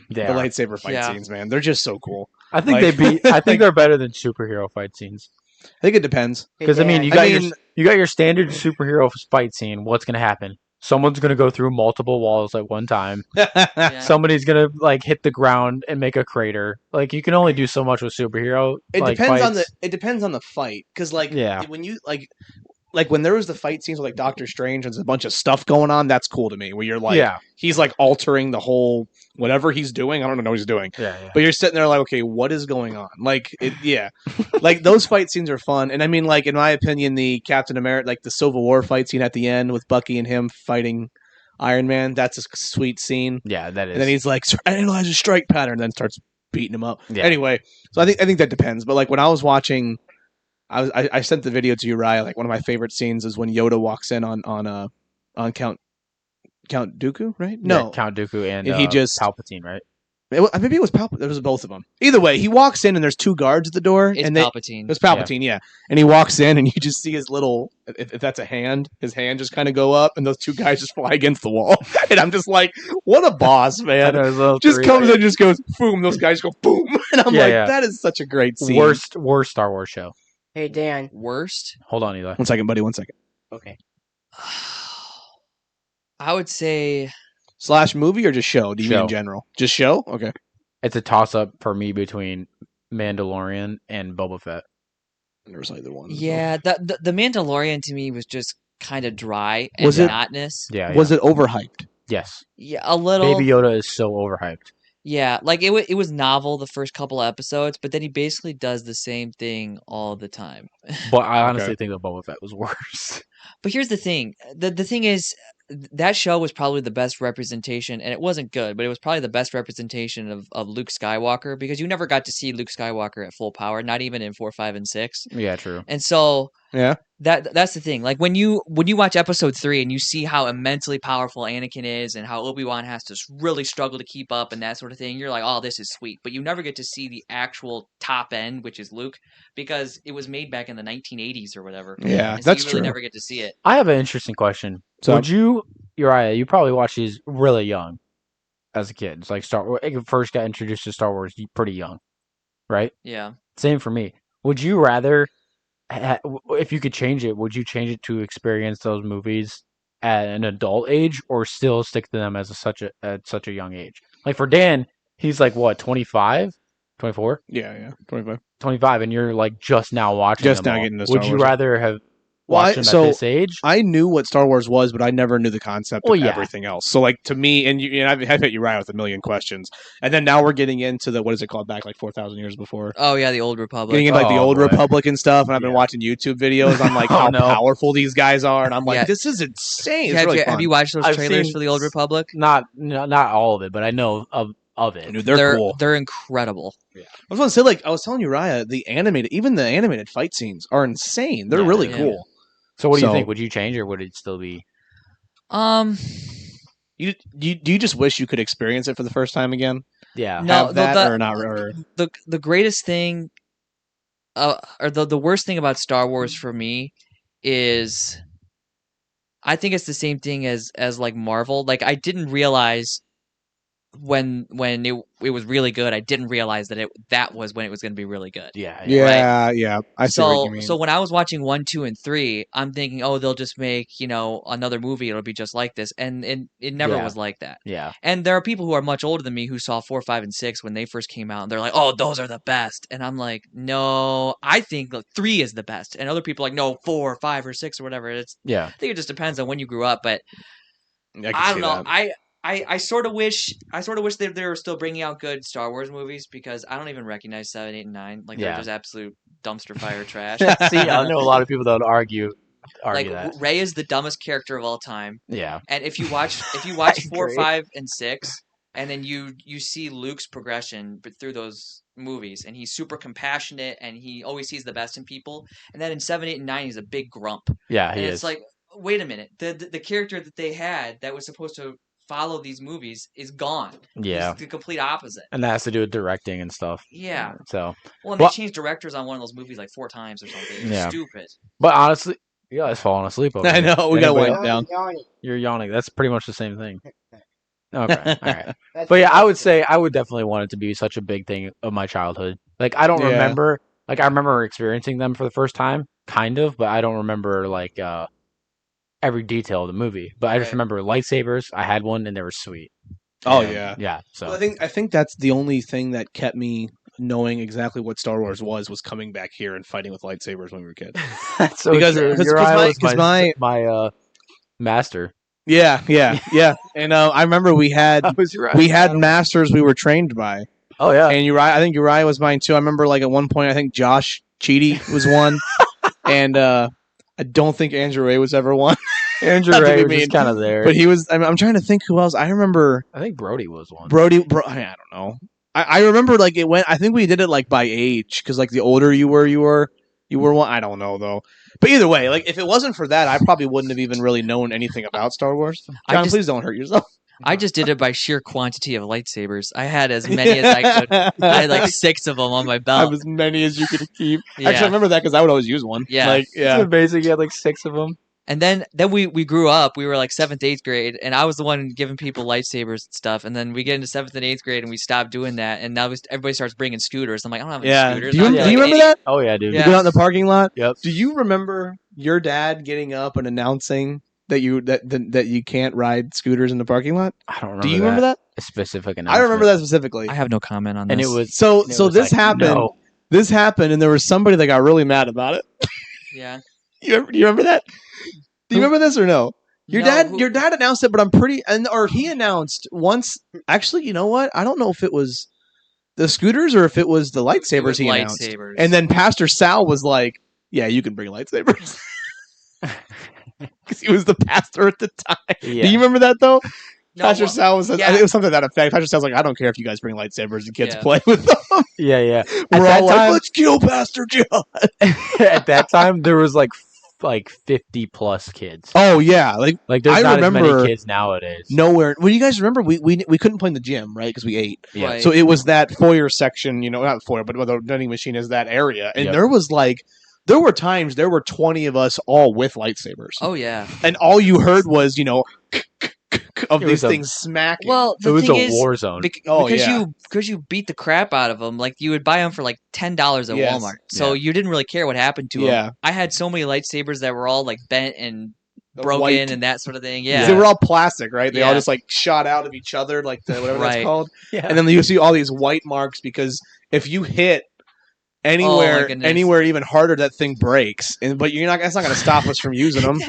Yeah. The lightsaber fight Yeah. scenes, man, they're just so cool. I think like- they beat. I think like- they're better than superhero fight scenes. I think it depends. hey, Because I mean, Dad, you got I mean- you got your standard superhero fight scene. What's gonna happen? Someone's gonna go through multiple walls at one time. Yeah. Somebody's gonna like hit the ground and make a crater. Like you can only do so much with superhero. It like, depends on fights. it depends on the fight because like Yeah. when you like when there was the fight scenes with like Doctor Strange and there's a bunch of stuff going on, that's cool to me. Where you're like, yeah, he's like altering the whole whatever he's doing. I don't know what he's doing, yeah. but you're sitting there like, okay, what is going on? Like, yeah, like those fight scenes are fun. And I mean, like in my opinion, the Captain America, like the Civil War fight scene at the end with Bucky and him fighting Iron Man, that's a sweet scene. Yeah, that is. And then he's like, analyze a strike pattern, and then starts beating him up. Yeah. Anyway, so I think that depends. But like when I was watching, I sent the video to Uriah. Like one of my favorite scenes is when Yoda walks in on Count Dooku, right? Yeah, No, Count Dooku and And he just- Palpatine, right? Maybe it was Palpatine. It was both of them. Either way, he walks in and there's two guards at the door. It's and Palpatine. It was Palpatine, yeah. And he walks in and you just see his little, if that's a hand, his hand just kind of go up and those two guys just fly against the wall. And I'm just like, what a boss, man. Just comes in and just goes, boom. Those guys go, boom. And I'm that is such a great scene. Worst Star Wars show. Hey, Dan. Worst? Hold on, Eli. 1 second, buddy. 1 second. Okay. I would say / movie or just show? Do you mean Show. in general? Just show? Okay. It's a toss-up for me between Mandalorian and Boba Fett. I never saw either one. yeah. The Mandalorian to me was just kind of dry and Was it- monotonous. Yeah. Was it overhyped? Yes. Yeah, a little. Baby Yoda is so overhyped. Yeah, like it was novel the first couple of episodes, but then he basically does the same thing all the time. But I honestly think that Boba Fett was worse. But here's the thing. The thing is that show was probably the best representation, and it wasn't good, but it was probably the best representation of Luke Skywalker because you never got to see Luke Skywalker at full power, not even in 4, 5, and 6. Yeah, true. And so Yeah. that's the thing. Like when you watch episode 3 and you see how immensely powerful Anakin is and how Obi-Wan has to really struggle to keep up and that sort of thing, you're like, oh, this is sweet. But you never get to see the actual top end, which is Luke, because it was made back in the 1980s or whatever. Yeah, And so that's you really true. never get to see it. I have an interesting question. So- Would you, Uriah, you probably watched these really young as a kid. It's like you first got introduced to Star Wars pretty young, right? Yeah. Same for me. Would you rather, if you could change it, would you change it to experience those movies at an adult age or still stick to them at such a young age? Like for Dan, he's like what, 25? 24? Yeah. 25. 25, and you're like just now watching Just them now all. getting to Would Star you Wars. rather have Well, watched them so- at this age? I knew what Star Wars was, but I never knew the concept of Well, yeah. everything else. So, like, to me, and I've hit Uriah with a million questions. And then now we're getting into what is it called back like 4,000 years before? Oh yeah, the Old Republic. Getting into like the Oh, old boy. Republic and stuff. And I've been Yeah. watching YouTube videos on like Oh, how no. powerful these guys are. And I'm like, Yeah. this is insane. It's have, really you, fun. have you watched those I've trailers seen for the Old Republic? Not all of it, but I know of it. Dude, they're cool. They're incredible. I was going to say, like, I was telling Uriah, even the animated fight scenes are insane. They're Yeah, really yeah. cool. So what do you So- think? Would you change or would it still be? Do you just wish you could experience it for the first time again? Yeah. No, Have that the- or not? Or the greatest thing, or the worst thing about Star Wars for me is, I think it's the same thing as like Marvel. Like I didn't realize when it was really good. I didn't realize that was when it was going to be really good. Yeah. yeah. I see what you mean. So when I was watching 1, 2, and 3, I'm thinking, oh, they'll just make another movie. It'll be just like this, and it never Yeah. was like that. Yeah. And there are people who are much older than me who saw 4, 5, and 6 when they first came out, and they're like, "Oh, those are the best." And I'm like, "No, I think 3 is the best." And other people are like, "No, 4, 5, or 6 or whatever." I think it just depends on when you grew up. But I can I see don't know. that. I sort of wish they were still bringing out good Star Wars movies because I don't even recognize 7, 8, and 9. Like Yeah. they're just absolute dumpster fire trash. See, I know a lot of people that would argue Like that. Rey is the dumbest character of all time. Yeah. And if you watch I 4, agree. 5, and 6, and then you see Luke's progression through those movies, and he's super compassionate, and he always sees the best in people. And then in 7, 8, and 9, he's a big grump. Yeah, And he it's is. like, wait a minute, the character that they had that was supposed to follow these movies is gone. Yeah. He's the complete opposite. And that has to do with directing and stuff. Yeah. So, Well, and Well- they changed directors on one of those movies like 4 times or something. It's Yeah. stupid. but honestly, you guys falling asleep over I here. know, we gotta Anybody- wind down. You're yawning. That's pretty much the same thing. Okay. All right. That's But yeah, I would say I would definitely want it to be such a big thing of my childhood. Like I don't Yeah. remember, like I remember experiencing them for the first time, kind of, but I don't remember like every detail of the movie. But I just Right. remember lightsabers. I had one and they were sweet. Oh, And, yeah. yeah. So Well, I think that's the only thing that kept me knowing exactly what Star Wars was coming back here and fighting with lightsabers when we were kids. that's so Because- true. because Uriah my- was 'cause my- master. Yeah. And I remember we had was masters we were trained by, Oh yeah. and I think Uriah was mine too. I remember like at one point I think Josh Cheedy was one, and I don't think Andrew Ray was ever one, Andrew not to Ray be was just mean, kind of there. but he was. I'm trying to think who else. I remember I think Brody was one. Brody. I don't know. I remember like it went. I think we did it like by age because like the older you were one. I don't know though. But either way, like if it wasn't for that, I probably wouldn't have even really known anything about Star Wars. I John, just- please don't hurt yourself. I just did it by sheer quantity of lightsabers. I had as many as I could. I had like 6 of them on my Have belt. as many as you could keep. Yeah. Actually, I remember that because I would always use one. Yeah. Like, yeah. It's amazing. You had like 6 of them. And then we grew up. We were like 7th, 8th grade, and I was the one giving people lightsabers and stuff. And then we get into 7th and 8th grade, and we stopped doing that. And now everybody starts bringing scooters. I'm like, I don't have any Yeah. scooters. Do you, I'm do like you remember 80. that? Oh yeah, dude. You Yeah. go out in the parking lot? Yep. Do you remember your dad getting up and announcing that you can't ride scooters in the parking lot? I don't remember. Do you remember that? A specific I announcement. remember that specifically. I have no comment on this. And it was So and it so was this like, happened. no. This happened, and there was somebody that got really mad about it. Yeah. You remember that? Do you remember this or no? Your No, dad announced it, but I'm pretty or he announced once. Actually, you know what? I don't know if it was the scooters or if it was the lightsabers it was he announced. lightsabers. And then Pastor Sal was like, "Yeah, you can bring lightsabers." Because he was the pastor at the time. Yeah. Do you remember that though? No, Pastor well, Sal was. yeah. It was something to that effect. Pastor Sal's like, "I don't care if you guys bring lightsabers. The kids Yeah. play with them." Yeah, yeah. We're that all like, time- "Let's kill Pastor John." At that time, there was like 50 plus kids. Oh yeah, like There's I not as remember- many kids nowadays. nowhere. Well, you guys remember we couldn't play in the gym, right? Because we ate. Yeah. Right. So it was that foyer section, not foyer, but where the vending machine is that area. And Yep. there were times there were 20 of us all with lightsabers. Oh yeah. And all you heard was, of It these was a- things smacking. Well, It the was thing a is, war zone. Oh, because yeah. you beat the crap out of them. Like you would buy them for like $10 at Yes. Walmart, so you didn't really care what happened to them. Yeah. I had so many lightsabers that were all like bent and The broken white- and that sort of thing. 'Cause Yeah. They were all plastic, right? They all Yeah. just like shot out of each other, like whatever that's Right. called. Yeah. And then you see all these white marks because if you hit Oh, my anywhere goodness. anywhere even harder, that thing breaks. But that's not going to stop us from using them.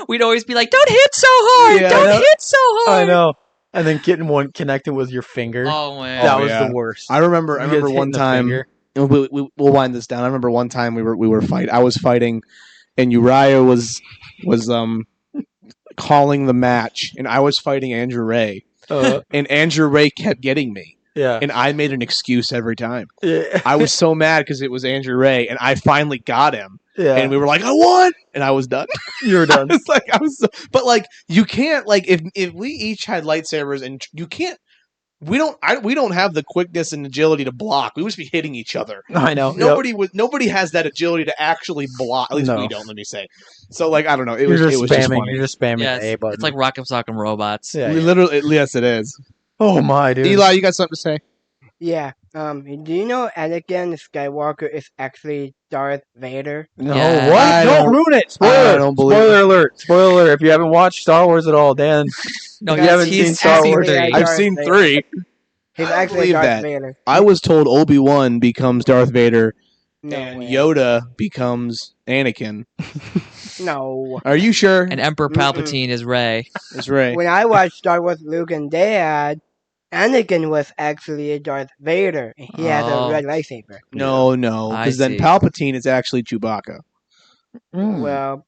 We'd always be like, "Don't hit so hard! Yeah, I Don't know. hit so hard!" I know. And then getting one connecting with your finger. Oh man. that Oh, was yeah. the worst. I remember You guys hitting one the time. finger? We'll wind this down. I remember one time we were fighting. I was fighting, and Uriah was calling the match, and I was fighting Andrew Ray, and Andrew Ray kept getting me, Yeah. and I made an excuse every time. Yeah. I was so mad because it was Andrew Ray, and I finally got him, Yeah. and we were like, "I won," and I was done. You're done. It's like but like you can't if we each had lightsabers and you can't. We don't have the quickness and agility to block. We would just be hitting each other. I know. Nobody has that agility to actually block. At least No. we don't. Let me say. So like I don't know. It You're was just it was just spamming. funny. You're just spamming Yeah, the A button. it's like Rock'em Sock'em Robots. yeah, We yeah. literally, yes, it is. Oh my dude. Eli, you got something to say? Yeah. Do you know Anakin Skywalker is actually Darth Vader? No, Yeah. what? I Don't don't- ruin it. I Spoiler. don't believe Spoiler alert. Spoiler alert. If you haven't watched Star Wars at all, Dan, No, If you haven't seen Star actually Wars, a I've Darth seen Vader. 3. He's I don't actually believe Darth that. Vader. I was told Obi-Wan becomes Darth Vader No and way. Yoda becomes Anakin. No. Are you sure? And Emperor Mm-mm. Palpatine is Rey. That's right. When I watched Star Wars Luke and Dad, Anakin was actually a Darth Vader. And he has Oh. a red lightsaber. No, I because then see. Palpatine is actually Chewbacca. Well,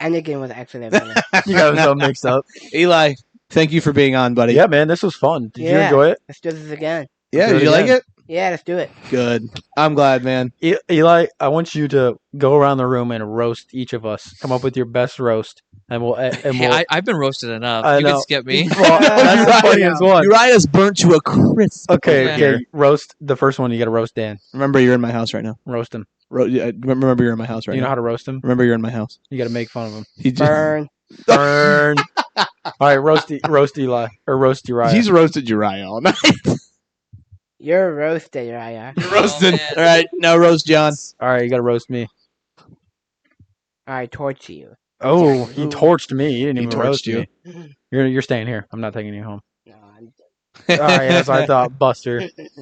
Anakin was actually a villain. you got us all mixed up. Eli, thank you for being on, buddy. Yeah, man, this was fun. Did you Yeah. enjoy it? Let's do this again. Yeah, Do it did you like again. it? Yeah, let's do it. Good. I'm glad, man. Eli, I want you to go around the room and roast each of us. Come up with your best roast, and we'll. Hey, I've been roasted enough. I You know. can skip me. Well, that's the funniest one. Uriah's burnt to a crisp. Okay, Yeah. okay. Roast the first one. You got to roast Dan. Remember, you're in my house right now. Roast him. Remember, you're in my house right You know now. how to roast him. Remember, you're in my house. You got to make fun of him. He just, Burn. Burn. All right, roast Eli or roast Uriah. he's roasted Uriah all night. You're roasted, Uriah. You're roasted. man. All right, now roast John. All right, you got to roast me. I torture you. Oh, he torched me. He didn't He even torched roast you. me. You're staying here. I'm not taking you home. No, I'm All right, that's what I thought. Buster.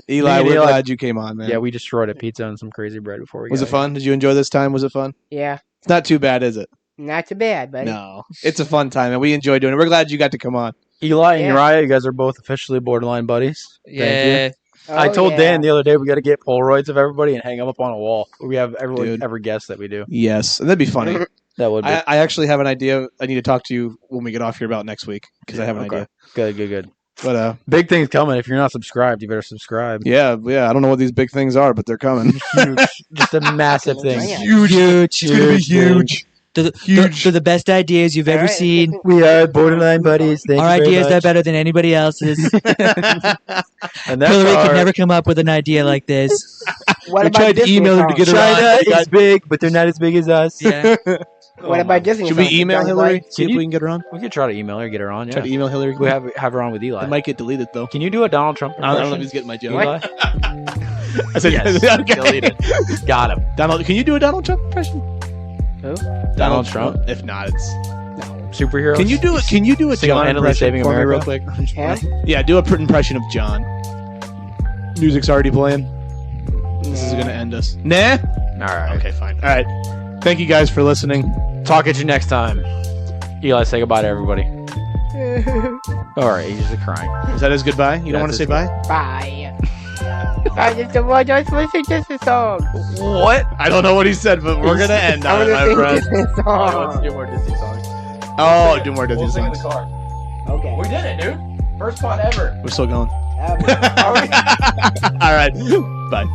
Eli, Me and we're Eli- glad you came on, man. Yeah, we destroyed a pizza and some crazy bread before we Was got it fun? Did you enjoy this time? Was it fun? Yeah, It's not too bad, is it? not too bad, buddy. No. It's a fun time, and we enjoy doing it. We're glad you got to come on. Eli and Yeah. Uriah, you guys are both officially borderline buddies. Thank you. Yeah. I Oh, told yeah. Dan the other day we got to get Polaroids of everybody and hang them up on a wall. We have Dude. every guest that we do. Yes, and that'd be funny. That would be I actually have an idea. I need to talk to you when we get off here about next week because I have an Okay. idea. good. But Big things coming. If you're not subscribed, you better subscribe. yeah. I don't know what these big things are, but they're coming. Huge, just a massive thing. Yeah. Huge. It's gonna be huge. They're the best ideas you've ever Alright. seen. We are borderline buddies. Thank Our you very ideas are much. better than anybody else's. And that's Hillary could our- never come up with an idea like this. What We about tried to Disney email her to songs? get her on. China We got- is big, but they're not as big as us. Yeah. What about Disney Should songs? we email Johnny Hillary? Black? See if we can get her on. We could try to email her, get her on. Try Yeah. to email Hillary. We have her on with Eli. It might get deleted though. Can you do a Donald Trump I don't know if impression? he's getting my joke. Eli? I said, Yes, okay. deleted. Got him. Donald, can you do a Donald Trump impression? Who? Donald Trump? If not, it's. Superheroes. Can you do it? Can you do a John Single-handedly impression saving for me real America? quick? Him? Yeah, do a impression of John. Music's already playing. This is gonna end us. Nah. All right. Okay, fine. All right. Thank you guys for listening. Talk at you next time. Eli, say goodbye to everybody. All right, he's just crying. Is that his goodbye? You don't want to say bye? Bye. I just want to listen to the song. What? I don't know what he said, but we're gonna end I on it, my want friend. to sing Disney song. do more Disney songs. Oh, do more Disney We'll sing in songs. the car. Okay. We did it, dude. First pod ever. We're still going. Alright. All right. Bye.